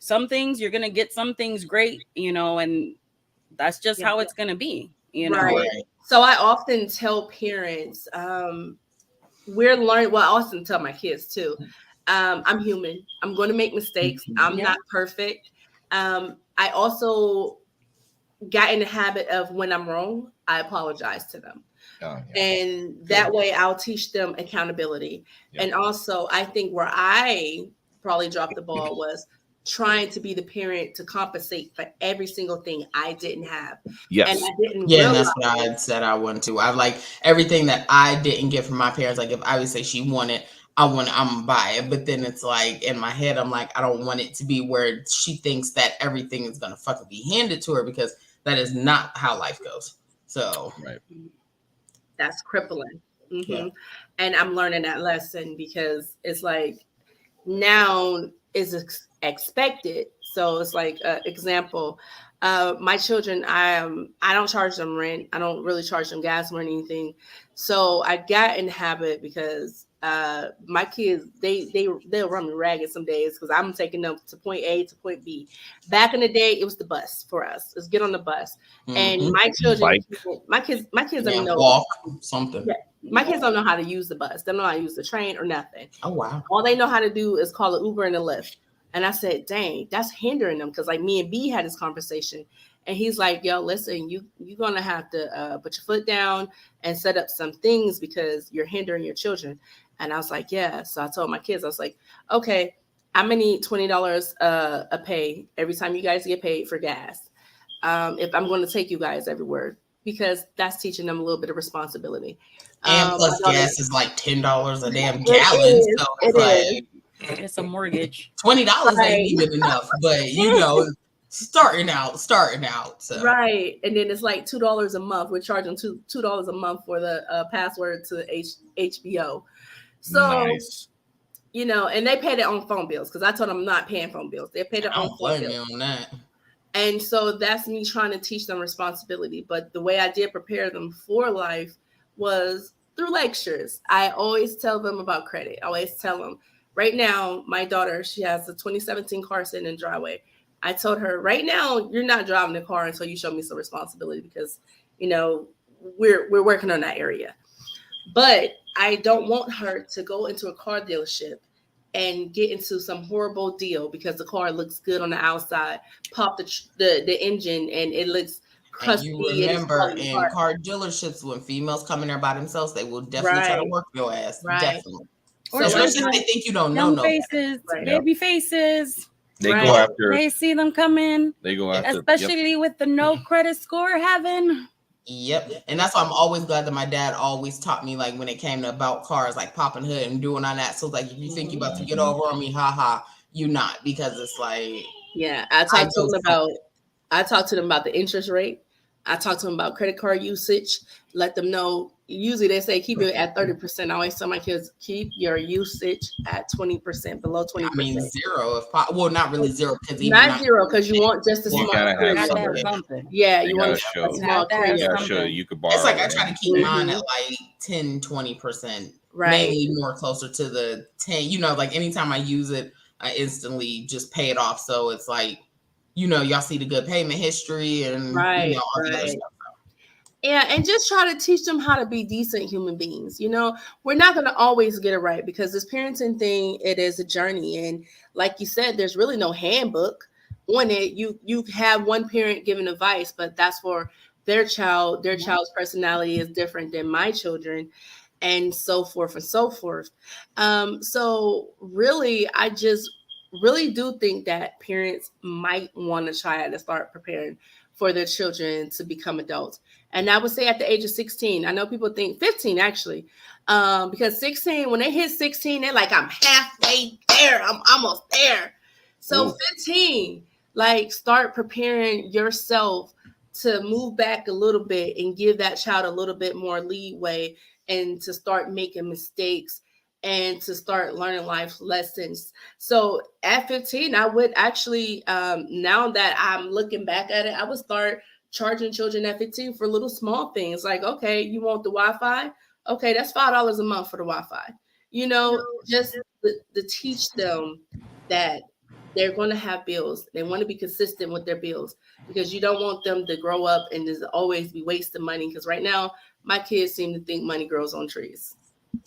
some things, you're gonna get some things great, you know, and that's just how it's gonna be, you know. So I often tell parents, we're learning, well, I often tell my kids too. I'm human. I'm going to make mistakes. I'm not perfect. I also got in the habit of when I'm wrong, I apologize to them. And that way I'll teach them accountability. And also I think where I probably dropped the ball was trying to be the parent to compensate for every single thing I didn't have. And I didn't realize. That's what I said I wanted to. I like everything that I didn't get from my parents. Like if I would say she wanted, I'm gonna buy it. But then it's like in my head, I'm like, I don't want it to be where she thinks that everything is gonna fucking be handed to her, because that is not how life goes. So that's crippling. And I'm learning that lesson because it's like now is expected. So it's like example, my children, I don't charge them rent. I don't really charge them gas or anything. So I got in the habit because my kids, they'll run me ragged some days because I'm taking them to point A to point B. Back in the day, it was the bus for us. Let's get on the bus. And my children, my kids don't know. Walk something. My kids don't know how to use the bus. They don't know how to use the train or nothing. Oh, wow. All they know how to do is call an Uber and a Lyft. And I said, dang, that's hindering them. Because like me and B had this conversation. And he's like, yo, listen, you're going to have to put your foot down and set up some things because you're hindering your children. And I was like, yeah. So I told my kids, I was like, okay, I'm going to need $20 a pay every time you guys get paid for gas. If I'm going to take you guys everywhere, because that's teaching them a little bit of responsibility. And plus gas is like $10 a damn gallon. So it's a mortgage. $20 ain't even enough, but starting out. So. Right. And then it's like $2 a month. We're charging $2 a month for the password to HBO. So, nice. And they pay their own phone bills because I told them I'm not paying phone bills. They pay their own phone bills. On that. And so that's me trying to teach them responsibility. But the way I did prepare them for life was through lectures. I always tell them about credit. I always tell them, right now, my daughter, she has a 2017 car sitting in the driveway. I told her, right now, you're not driving the car until you show me some responsibility because, we're working on that area. But I don't want her to go into a car dealership and get into some horrible deal because the car looks good on the outside, pop the engine and it looks crusty. And you remember in car dealerships when females come in there by themselves, they will definitely try to work your ass. Right. Definitely. Or especially if they think you don't know. Faces, baby faces. They go after. They see them come in. They go after. Especially with the no credit score having. Yep. And that's why I'm always glad that my dad always taught me, like, when it came to about cars, like popping hood and doing all that. So, like, if you think you're about to get over on me, haha, you not, because it's like. Yeah. I talked to them about the interest rate. I talked to them about credit card usage. Let them know. Usually they say keep it at 30%. I always tell my kids, keep your usage at 20%, below 20%. I mean, zero. Well, not really zero. Not zero, because you want just a small. You gotta have something. Yeah, you want to show. A small Show you could borrow. It's like I try to keep mine at like 10, 20%. Right. Maybe more closer to the 10. Like anytime I use it, I instantly just pay it off. So it's like, y'all see the good payment history and all the other stuff. Yeah, and just try to teach them how to be decent human beings. We're not going to always get it right because this parenting thing, it is a journey. And like you said, there's really no handbook on it. You have one parent giving advice, but that's for their child. Their child's personality is different than my children, and so forth and so forth. So really, I just really do think that parents might want to try to start preparing for their children to become adults. And I would say at the age of 16, I know people think 15 actually, because 16, when they hit 16, they're like, I'm halfway there. I'm almost there. So 15, like start preparing yourself to move back a little bit and give that child a little bit more leeway and to start making mistakes and to start learning life lessons. So at 15, I would actually, now that I'm looking back at it, I would start charging children at 15 for little small things. Like, okay, you want the Wi-Fi? Okay, that's $5 a month for the Wi-Fi. Just to teach them that they're going to have bills. They want to be consistent with their bills because you don't want them to grow up and just always be wasting money. Because right now, my kids seem to think money grows on trees.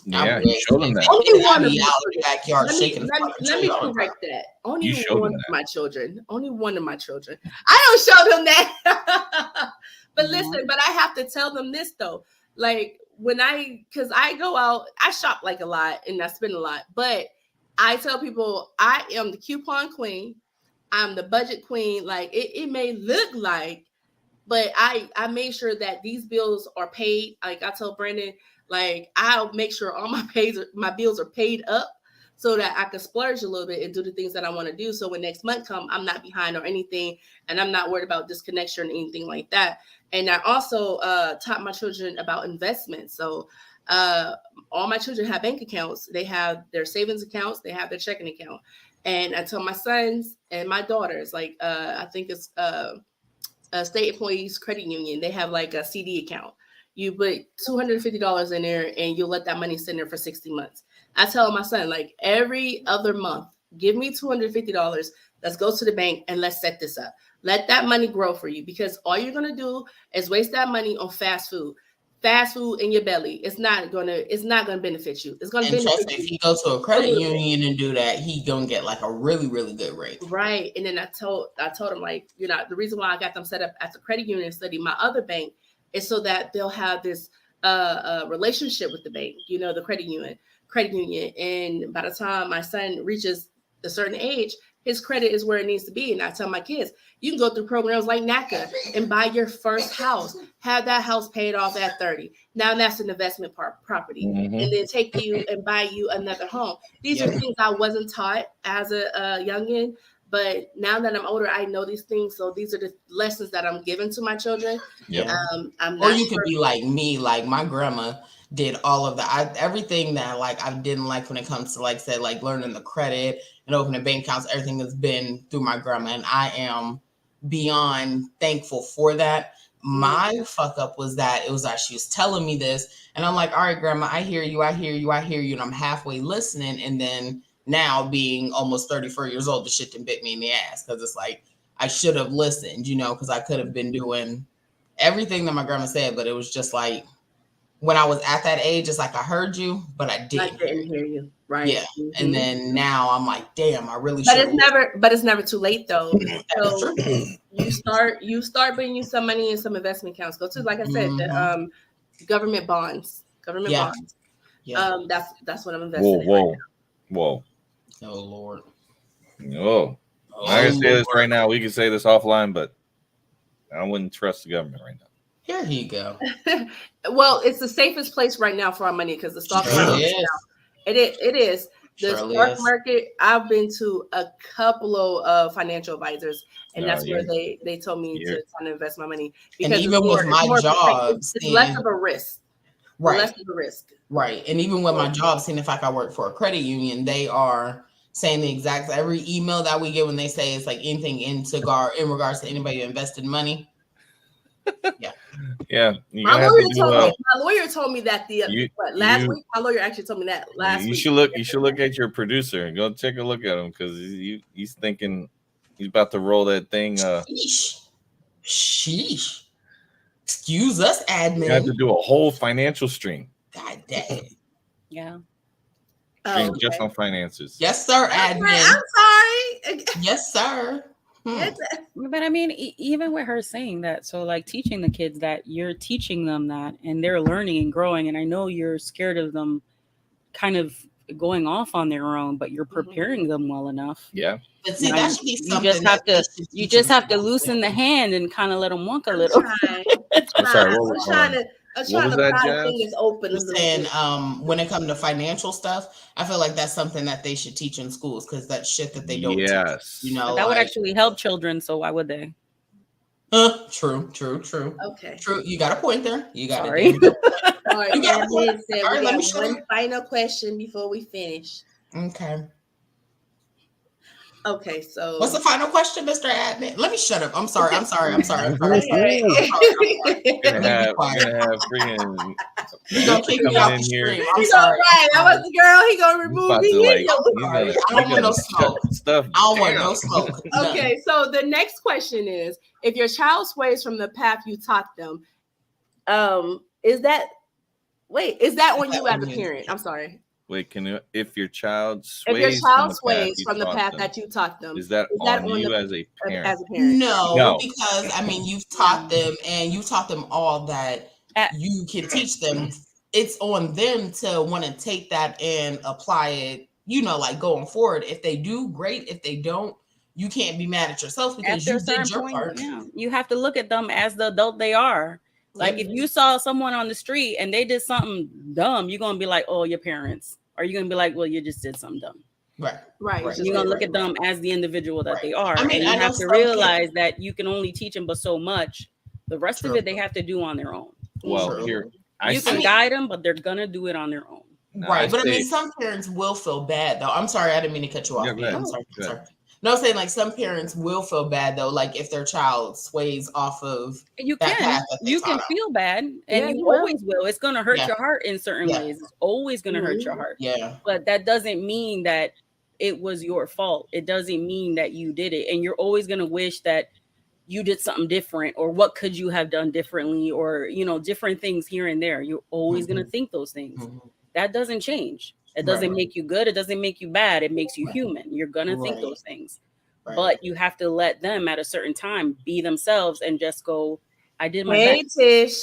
Yeah, you show them that. Only one of my backyard shaking. Let me correct that. Only one of my children. Only one of my children. I don't show them that. But listen, but I have to tell them this though. Like because I go out, I shop like a lot and I spend a lot. But I tell people I am the coupon queen. I'm the budget queen. Like it may look like, but I make sure that these bills are paid. Like I tell Brandon, like I'll make sure all my bills are paid up so that I can splurge a little bit and do the things that I want to do. So when next month comes, I'm not behind or anything, and I'm not worried about disconnection or anything like that. And I also taught my children about investments. So all my children have bank accounts. They have their savings accounts. They have their checking account. And I tell my sons and my daughters, like I think it's a state employees credit union. They have like a CD account. You put $250 in there and you'll let that money sit in there for 60 months. I tell my son, like every other month, give me $250. Let's go to the bank and let's set this up. Let that money grow for you because all you're going to do is waste that money on fast food. fast food in your belly. It's not gonna benefit you. It's gonna And trust benefit me, you. if he goes to a credit union and do that, he gonna get like a really, really good rate. Right. And then I told him, like, the reason why I got them set up at the credit union and study my other bank is so that they'll have this relationship with the bank, the credit union. And by the time my son reaches a certain age, his credit is where it needs to be. And I tell my kids, you can go through programs like NACA and buy your first house, have that house paid off at 30. Now that's an investment property. Mhm. And then take you and buy you another home. These are things I wasn't taught as a youngin', but now that I'm older, I know these things. So these are the lessons that I'm giving to my children. Yep. Or you could be like me, like my grandma did all of that. Everything that like I didn't like when it comes to like learning the credit and opening bank accounts, everything has been through my grandma, and I am beyond thankful for that. My fuck up was that she was telling me this, and I'm like, all right, grandma, I hear you, and I'm halfway listening, and then now being almost 34 years old, the shit done bit me in the ass, because it's like I should have listened, because I could have been doing everything that my grandma said, but it was just like when I was at that age, it's like I heard you, but I didn't hear you. Right. Yeah. Mm-hmm. And then now I'm like, damn, I really should. But it's never too late though. So you start bringing you some money in some investment accounts. Go to, like I said, the government bonds. Bonds. Yeah. That's what I'm investing in. Whoa. Oh Lord. I'm not gonna say this right now. We can say this offline, but I wouldn't trust the government right now. Here you go. Well, it's the safest place right now for our money because the stock market. It is. The stock market. I've been to a couple of financial advisors, and that's where they told me to kind of invest my money. Because and even with my job, it's less of a risk. Right. Less of a risk. Right. And even with my job, seeing if I work for a credit union, they are saying the exact every email that we get when they say it's like anything in regards to anybody who invested money. Yeah. My lawyer told me that last week. My lawyer actually told me that last week. You should look at your producer and go take a look at him because he's thinking he's about to roll that thing. Sheesh. Excuse us, admin. You have to do a whole financial stream. God damn. Yeah. Just on finances. Yes, sir, admin. I'm sorry. Yes, sir. But I mean, even with her saying that, so like teaching the kids that you're teaching them that and they're learning and growing. And I know you're scared of them kind of going off on their own, but you're preparing them well enough. Yeah. But see, that should be something you just have to loosen the hand and kind of let them walk a little. I'm sorry. I'm trying to pry things open. And when it comes to financial stuff, I feel like that's something that they should teach in schools because that's shit that they don't teach. That would actually help children. So why would they? True. Okay. True. You got a point there. You got Sorry. All right. We got one final question before we finish. Okay, so what's the final question, Mr. Admin? Let me shut up. I'm sorry. We're gonna have freaking kick me out the stream. I'm sorry. That was the girl. He gonna remove me. I don't want no smoke. I don't want no smoke. Okay, so the next question is: if your child sways from the path you taught them, is that on you as a parent? I'm sorry. Wait, if your child sways from the path that you taught them, is that on you as a parent? No, because I mean you've taught them and you taught them all that you can teach them. It's on them to want to take that and apply it, like going forward. If they do, great. If they don't, you can't be mad at yourself because you did your part. Yeah. You have to look at them as the adult they are. Like if you saw someone on the street and they did something dumb, you're going to be like, oh, your parents. Or you're going to be like, well, you just did something dumb. Right. You're going to look at them as the individual that they are. I mean, and you have to realize that you can only teach them but so much. The rest of it, they have to do on their own. Well, you can guide them, but they're going to do it on their own. Right. But I mean, some parents will feel bad, though. I'm sorry. I didn't mean to cut you off. I'm sorry. No, I'm saying like some parents will feel bad though, like if their child sways off of that path that they can feel bad, and you always will. It's going to hurt your heart in certain ways. It's always going to hurt your heart. Yeah, but that doesn't mean that it was your fault. It doesn't mean that you did it, and you're always going to wish that you did something different, or what could you have done differently, or, you know, different things here and there. You're always going to think those things. That doesn't change. It doesn't make you good. It doesn't make you bad. It makes you human. You're going to think those things. But you have to let them at a certain time be themselves and just go, I did my best. Tish.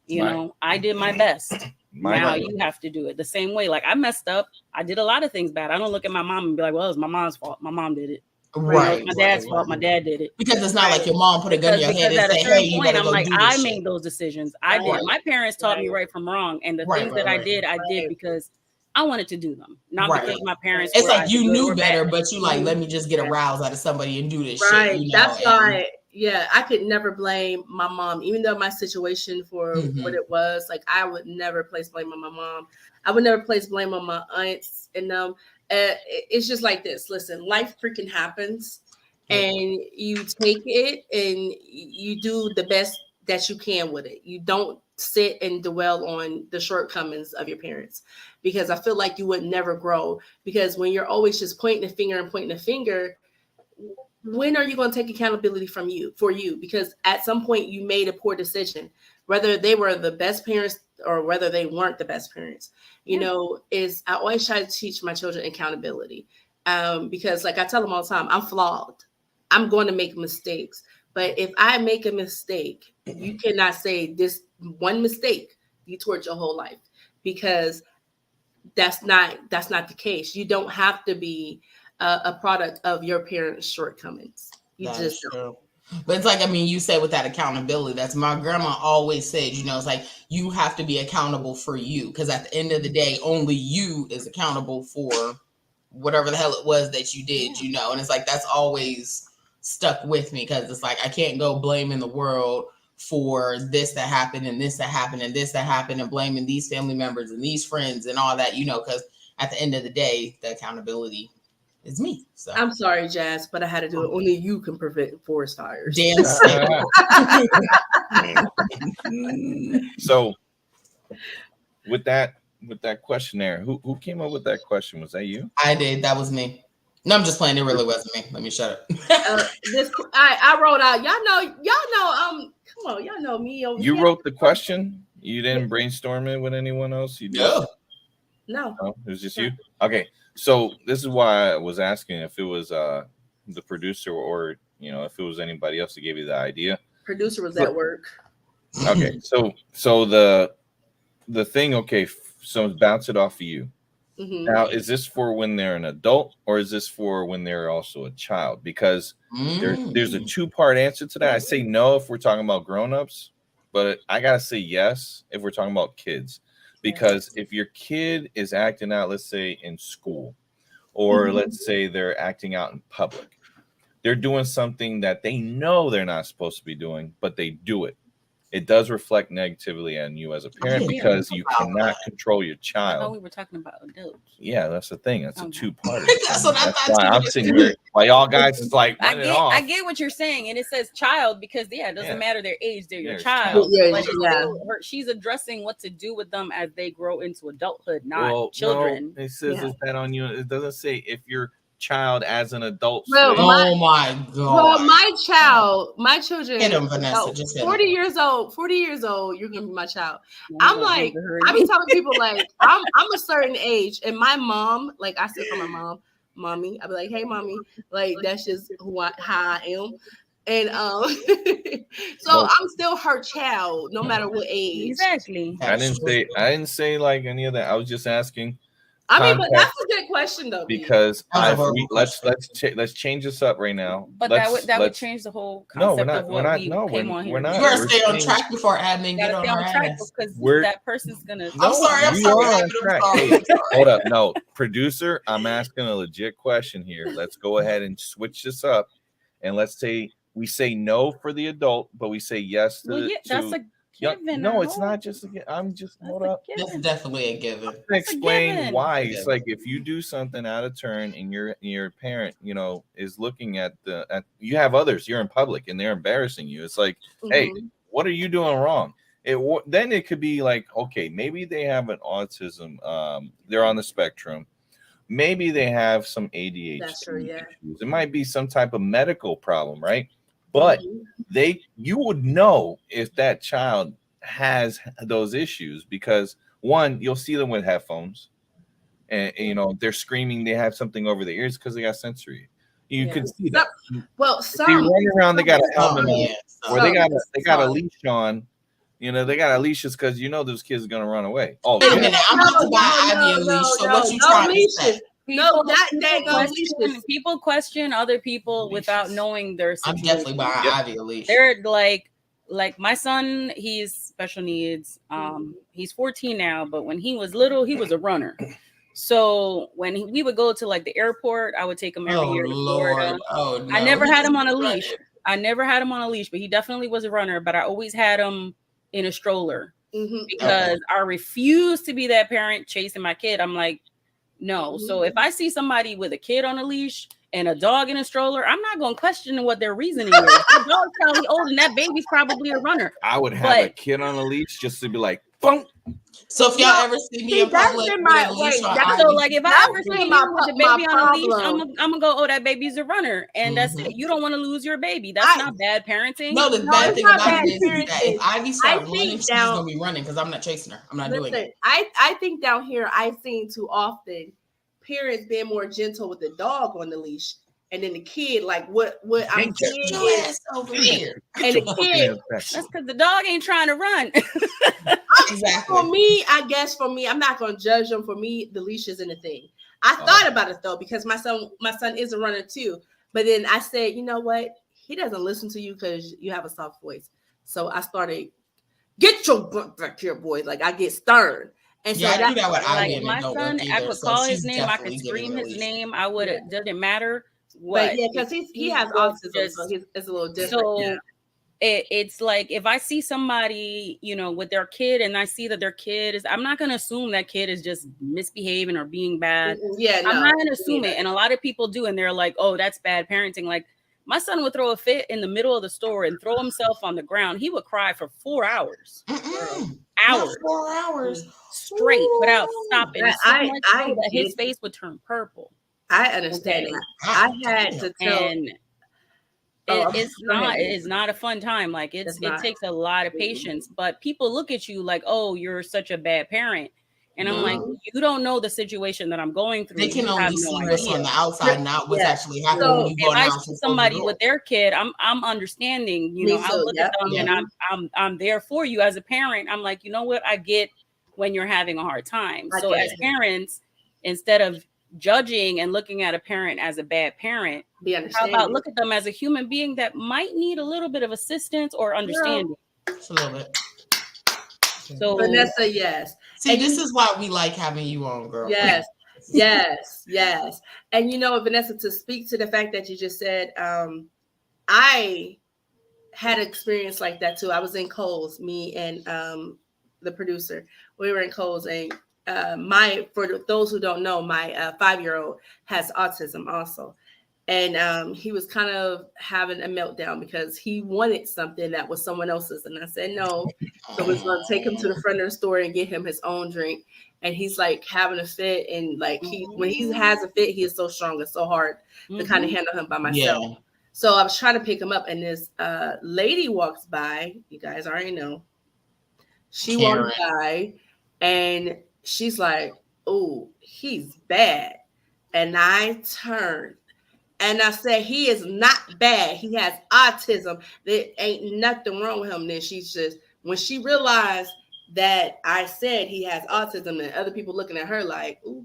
You know, I did my best. Now you have to do it the same way. Like, I messed up. I did a lot of things bad. I don't look at my mom and be like, well, it was my mom's fault. My mom did it. Right. You know, my dad's fault. My dad did it. Because it's not like your mom put a gun in your head and say, hey, you better go like, do this I shit. made those decisions. I did. My parents taught me right from wrong. And the things that I did because I wanted to do them. Not because my parents It's like you knew better, but you like, let me just get aroused out of somebody and do this shit. You know? That's why, I could never blame my mom, even though my situation for what it was. Like, I would never place blame on my mom. I would never place blame on my aunts and them. It's just like this. Listen, life freaking happens, and you take it and you do the best that you can with it. You don't sit and dwell on the shortcomings of your parents, because I feel like you would never grow. Because when you're always just pointing a finger, when are you going to take accountability for you? Because at some point you made a poor decision, whether they were the best parents or whether they weren't the best parents. You know, I always try to teach my children accountability, because like I tell them all the time, I'm flawed. I'm going to make mistakes. But if I make a mistake, you cannot say this one mistake you torch your whole life, because that's not the case. You don't have to be a product of your parents' shortcomings. You just don't. But it's like, I mean, you said with that accountability, that's my grandma always said, you know, it's like you have to be accountable for you, because at the end of the day, only you is accountable for whatever the hell it was that you did, you know. And it's like, that's always stuck with me, because it's like I can't go blaming the world for this that happened and this that happened and this that happened and blaming these family members and these friends and all that, you know, because at the end of the day, the accountability is me. So I'm sorry, Jazz, but I had to do it. Only you can prevent forest fires. Damn. So with that questionnaire, who came up with that question? Was that you? I did. That was me. No, I'm just playing. It really wasn't me. Let me shut up. I wrote out. Y'all know. Come on, y'all know me. You wrote the question. You didn't brainstorm it with anyone else. You did. No, it was just you. Okay, so this is why I was asking if it was the producer, or you know, if it was anybody else that gave you the idea. Producer was at work. Okay, so the thing. Okay, so bounce it off of you. Mm-hmm. Now, is this for when they're an adult, or is this for when they're also a child? Because there's a 2-part answer to that. I say no if we're talking about grown-ups, but I gotta say yes if we're talking about kids. Because if your kid is acting out, let's say in school, or let's say they're acting out in public, they're doing something that they know they're not supposed to be doing, but they do it. It does reflect negatively on you as a parent, because you cannot control your child. I thought we were talking about adults. Yeah, that's the thing. That's a 2-part. That's why I'm sitting here. Why y'all guys is like, I get what you're saying, and it says child because it doesn't matter their age; they're your child. But she's addressing what to do with them as they grow into adulthood, not children. No, it says is that on you. It doesn't say if you're child as an adult. Well, my god. Well, my children. Hit him, Vanessa. Just 40 years old. You're gonna be my child. I'm like, I be telling people like, I'm a certain age, and my mom, like, I still call my mom, mommy. I be like, hey, mommy, like that's just how I am. And so I'm still her child, no matter what age. Exactly. I didn't say like any of that. I was just asking. I mean, but that's a good question though. Because let's change this up right now. But that would change the whole concept of what we came on here. You gotta stay on track before admin get on track, because that person's gonna. I'm sorry. On track. Hey, hold up, no, producer. I'm asking a legit question here. Let's go ahead and switch this up, and let's say we say no for the adult, but we say yes to. That's a given. No, it's not just hold up. It's definitely a given. Explain why. It's like if you do something out of turn and your parent, you know, is looking at you have others, you're in public and they're embarrassing you. It's like, hey, what are you doing wrong? Then it could be like, okay, maybe they have an autism, they're on the spectrum. Maybe they have some ADHD issues. It might be some type of medical problem, right? But you would know if that child has those issues because one, you'll see them with headphones, and you know they're screaming, they have something over their ears because they got sensory. You could see that. Well, if they run around, they got a helmet on, or they got a leash on. You know, they got a leash because you know those kids are gonna run away. Oh, wait a minute, I'm about to buy Ivy a leash. So what you trying to say? People question other people without knowing their situation. I'm definitely buying Ivy a leash. They're like my son, he's special needs. He's 14 now, but when he was little, he was a runner. So when we would go to like the airport, I would take him every year to Florida. No. I never had him on a leash. But he definitely was a runner. But I always had him in a stroller because I refuse to be that parent chasing my kid. I'm like, no. So if I see somebody with a kid on a leash and a dog in a stroller, I'm not going to question what their reasoning is. The dog's probably old and that baby's probably a runner. I would have a kid on a leash just to be like, boom. So if y'all ever see me in public with a leash on, so like if I ever see you with a baby on a leash, I'm gonna go, oh, that baby's a runner, and that's it. You don't want to lose your baby. That's not bad parenting. No, the bad thing about it is that if Ivy starts running, she's gonna be running because I'm not chasing her. I'm not doing it. I think down here I've seen too often parents being more gentle with the dog on the leash. And then the kid, like what I'm seeing is over here. And the kid, that's because the dog ain't trying to run. Exactly. For me, I'm not gonna judge them. For me, the leash isn't a thing. I thought about it though, because my son is a runner too. But then I said, you know what? He doesn't listen to you because you have a soft voice. So I started, get your butt back here, boy. Like I get stern. And so I do that with Ivy. My son, I could call his name, I could scream his name. I would. It doesn't matter. What? But yeah, because he has autism, so it's a little different. So it's like if I see somebody, you know, with their kid, and I see that their kid is, I'm not gonna assume that kid is just misbehaving or being bad. Yeah, I'm not gonna assume it. And a lot of people do, and they're like, "Oh, that's bad parenting." Like my son would throw a fit in the middle of the store and throw himself on the ground. He would cry for 4 hours, Not 4 hours straight without stopping. So much so that his face would turn purple. I understand that. I had to tell. And it's not a fun time. Like it takes a lot of patience. But people look at you like, oh, you're such a bad parent. And I'm like, you don't know the situation that I'm going through. They can only see what's on the outside, not what's actually happening. So when you if I see somebody with their kid, I'm understanding. You know, I look at them and I'm there for you as a parent. I'm like, you know what? I get when you're having a hard time. So as parents, instead of judging and looking at a parent as a bad parent, how about look at them as a human being that might need a little bit of assistance or understanding? Just a little bit. So Vanessa, yes. See, and this is why we like having you on, girl. Yes, yes. And you know, Vanessa, to speak to the fact that you just said, I had an experience like that too. I was in Kohl's, me and the producer. We were in Kohl's, and for those who don't know, my 5-year-old has autism also. And he was kind of having a meltdown because he wanted something that was someone else's. And I said, no. So we're going to take him to the front of the store and get him his own drink. And he's like having a fit. And like when he has a fit, he is so strong. It's so hard to kind of handle him by myself. Yeah. So I was trying to pick him up. And this lady walks by. You guys already know. She walks by and she's like, oh, he's bad. And I turned. And I said, he is not bad. He has autism. There ain't nothing wrong with him. Then she's just, when she realized that I said he has autism and other people looking at her like, ooh,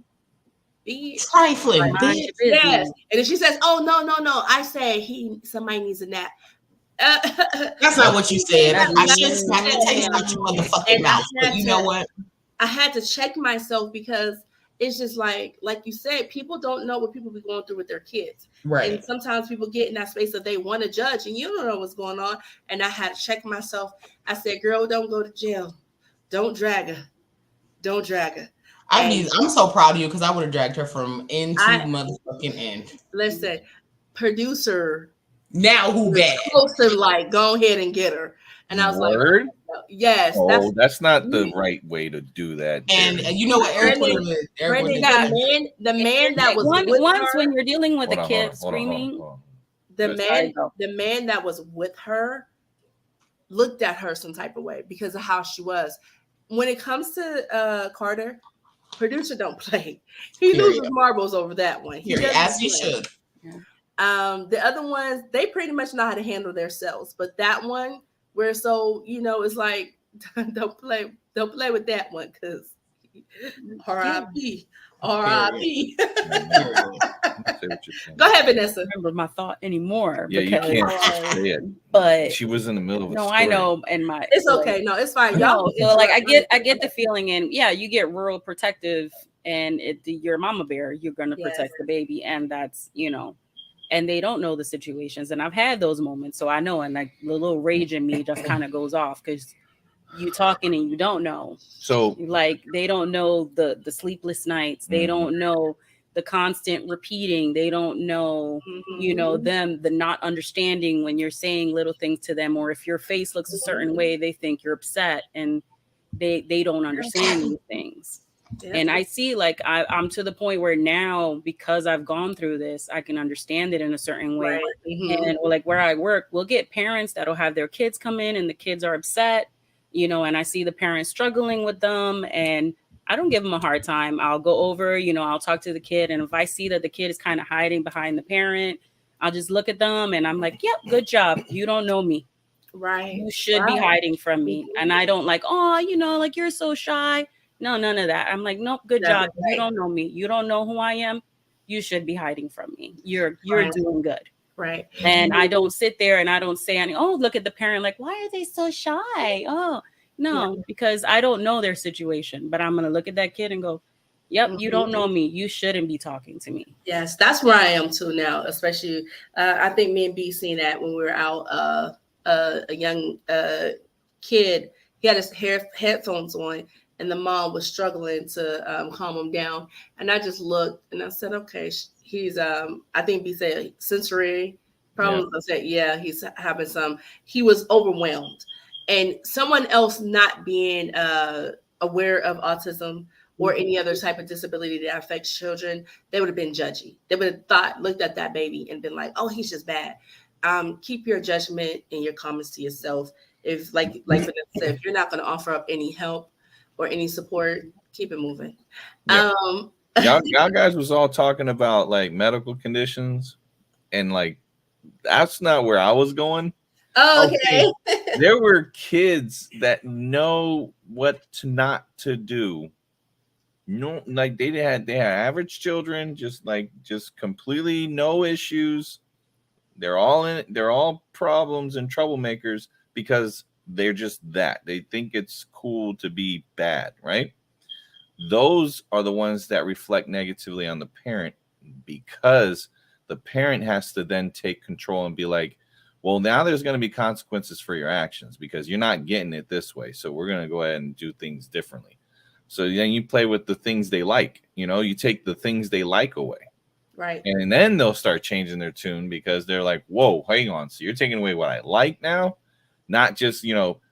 trifling. Yes. And then she says, oh, no. I said somebody needs a nap. That's not what you said. I should smack the taste out your motherfucking mouth. But you know what? I had to check myself because it's just like you said, people don't know what people be going through with their kids. Right. And sometimes people get in that space that they want to judge and you don't know what's going on. And I had to check myself. I said, girl, don't go to jail. Don't drag her. I'm so proud of you because I would have dragged her from end to motherfucking end. Listen, producer. Now who bad? Supposed to like go ahead and get her. And I was like, yes. Oh, that's not the right way to do that. And you know what, Eric the man that was once when you're dealing with a kid screaming, the man that was with her looked at her some type of way because of how she was. When it comes to Carter, producer don't play. He loses marbles over that one. As he should. Yeah. The other ones, they pretty much know how to handle themselves, but that one, where it's like don't play with that one because R.I.P. R.I.P. Go ahead, Vanessa. Remember my thought anymore. Yeah, you can't say it. But she was in the middle of a story. I know, and it's okay. No, it's fine. Y'all. So like I get the feeling, and yeah, you get rural protective, and you're a mama bear. You're gonna protect the baby, and that's and they don't know the situations. And I've had those moments, so I know. And like the little rage in me just kind of goes off because you talking and you don't know. So like they don't know the sleepless nights. They don't know the constant repeating. They don't know, them, the not understanding when you're saying little things to them, or if your face looks a certain way, they think you're upset, and they don't understand these things. Yeah. And I see, like, I'm to the point where now, because I've gone through this, I can understand it in a certain way. Right. And like where I work, we'll get parents that'll have their kids come in and the kids are upset, and I see the parents struggling with them, and I don't give them a hard time. I'll go over, I'll talk to the kid. And if I see that the kid is kind of hiding behind the parent, I'll just look at them and I'm like, yep, good job. You don't know me. Right. You should be hiding from me. And I don't like, like you're so shy. No, none of that. I'm like, nope, good job. Right. You don't know me. You don't know who I am. You should be hiding from me. You're doing good. Right. And I don't sit there and I don't say look at the parent like, why are they so shy? Oh, no, because I don't know their situation. But I'm going to look at that kid and go, yep, you don't know me. You shouldn't be talking to me. Yes, that's where I am too now, especially I think me and B seen that when we were out, a young kid, he had his headphones on. And the mom was struggling to calm him down. And I just looked and I said, okay, he's, I think he said sensory problems. I said, he's having he was overwhelmed. And someone else not being aware of autism or any other type of disability that affects children, they would have been judgy. They would have looked at that baby and been like, oh, he's just bad. Keep your judgment and your comments to yourself. If like Vanessa said, if you're not going to offer up any help or any support, keep it moving. Yeah. Y'all guys was all talking about like medical conditions, and like that's not where I was going. Oh, okay. There were kids that know what not to do. No, like they had average children, just completely no issues. They're all problems and troublemakers because they're just that. They think it's cool to be bad, right? Those are the ones that reflect negatively on the parent, because the parent has to then take control and be like, well, now there's going to be consequences for your actions because you're not getting it this way. So we're going to go ahead and do things differently. So then you play with the things they like, you take the things they like away. Right. And then they'll start changing their tune because they're like, whoa, hang on. So you're taking away what I like now? Not just,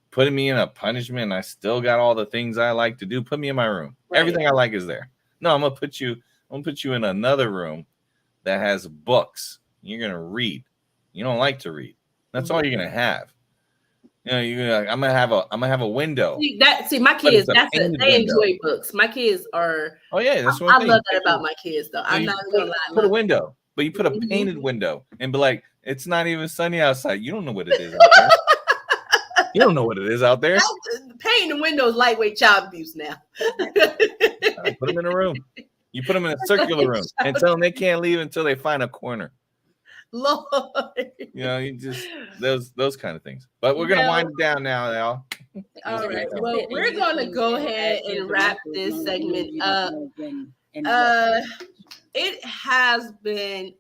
putting me in a punishment and I still got all the things I like to do. Put me in my room. Right. Everything I like is there. No, I'm gonna put you in another room that has books. You're gonna read. You don't like to read. That's all you're gonna have. I'm gonna have a window. See my kids, they enjoy books. My kids are. Oh yeah, that's one I thing. love that about my kids though. I'm not gonna lie. Put a window, but you put a painted window and be like, it's not even sunny outside. You don't know what it is out there. You don't know what it is out there. Painting the windows, lightweight child abuse now. Put them in a room. You put them in a circular room and tell them they can't leave until they find a corner. Lord. You just those kind of things. But we're gonna wind it down now, y'all. All right. Well, we're gonna go ahead and wrap this segment up. It has been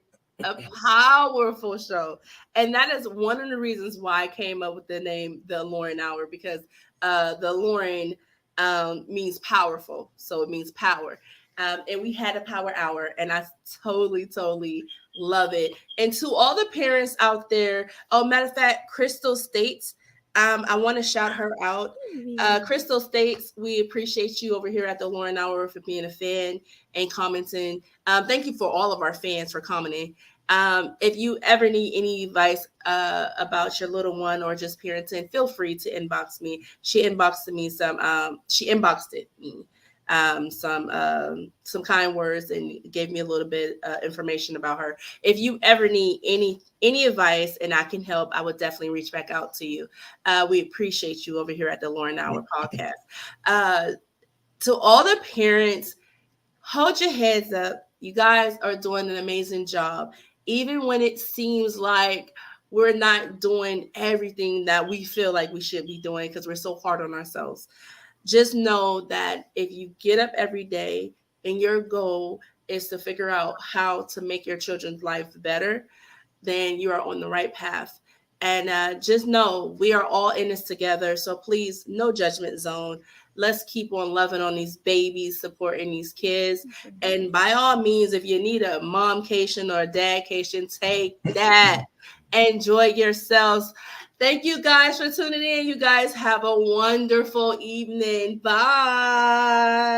a powerful show, and that is one of the reasons why I came up with the name The Lauren Hour, because the Lauren means powerful, so it means power. And we had a power hour, and I totally love it. And to all the parents out there, matter of fact, Crystal States, I want to shout her out. Crystal States, we appreciate you over here at the Lauren Hour for being a fan and commenting. Thank you for all of our fans for commenting. If you ever need any advice about your little one or just parenting, feel free to inbox me. She inboxed me some. She inboxed it me some kind words and gave me a little bit information about her. If you ever need any advice and I can help, I would definitely reach back out to you. We appreciate you over here at the Lauren Hour podcast. To all the parents, hold your heads up. You guys are doing an amazing job. Even when it seems like we're not doing everything that we feel like we should be doing because we're so hard on ourselves. Just know that if you get up every day and your goal is to figure out how to make your children's life better, then you are on the right path. And just know we are all in this together. So please, no judgment zone. Let's keep on loving on these babies, supporting these kids. And by all means, if you need a momcation or a dadcation, take that. Enjoy yourselves. Thank you guys for tuning in. You guys have a wonderful evening. Bye.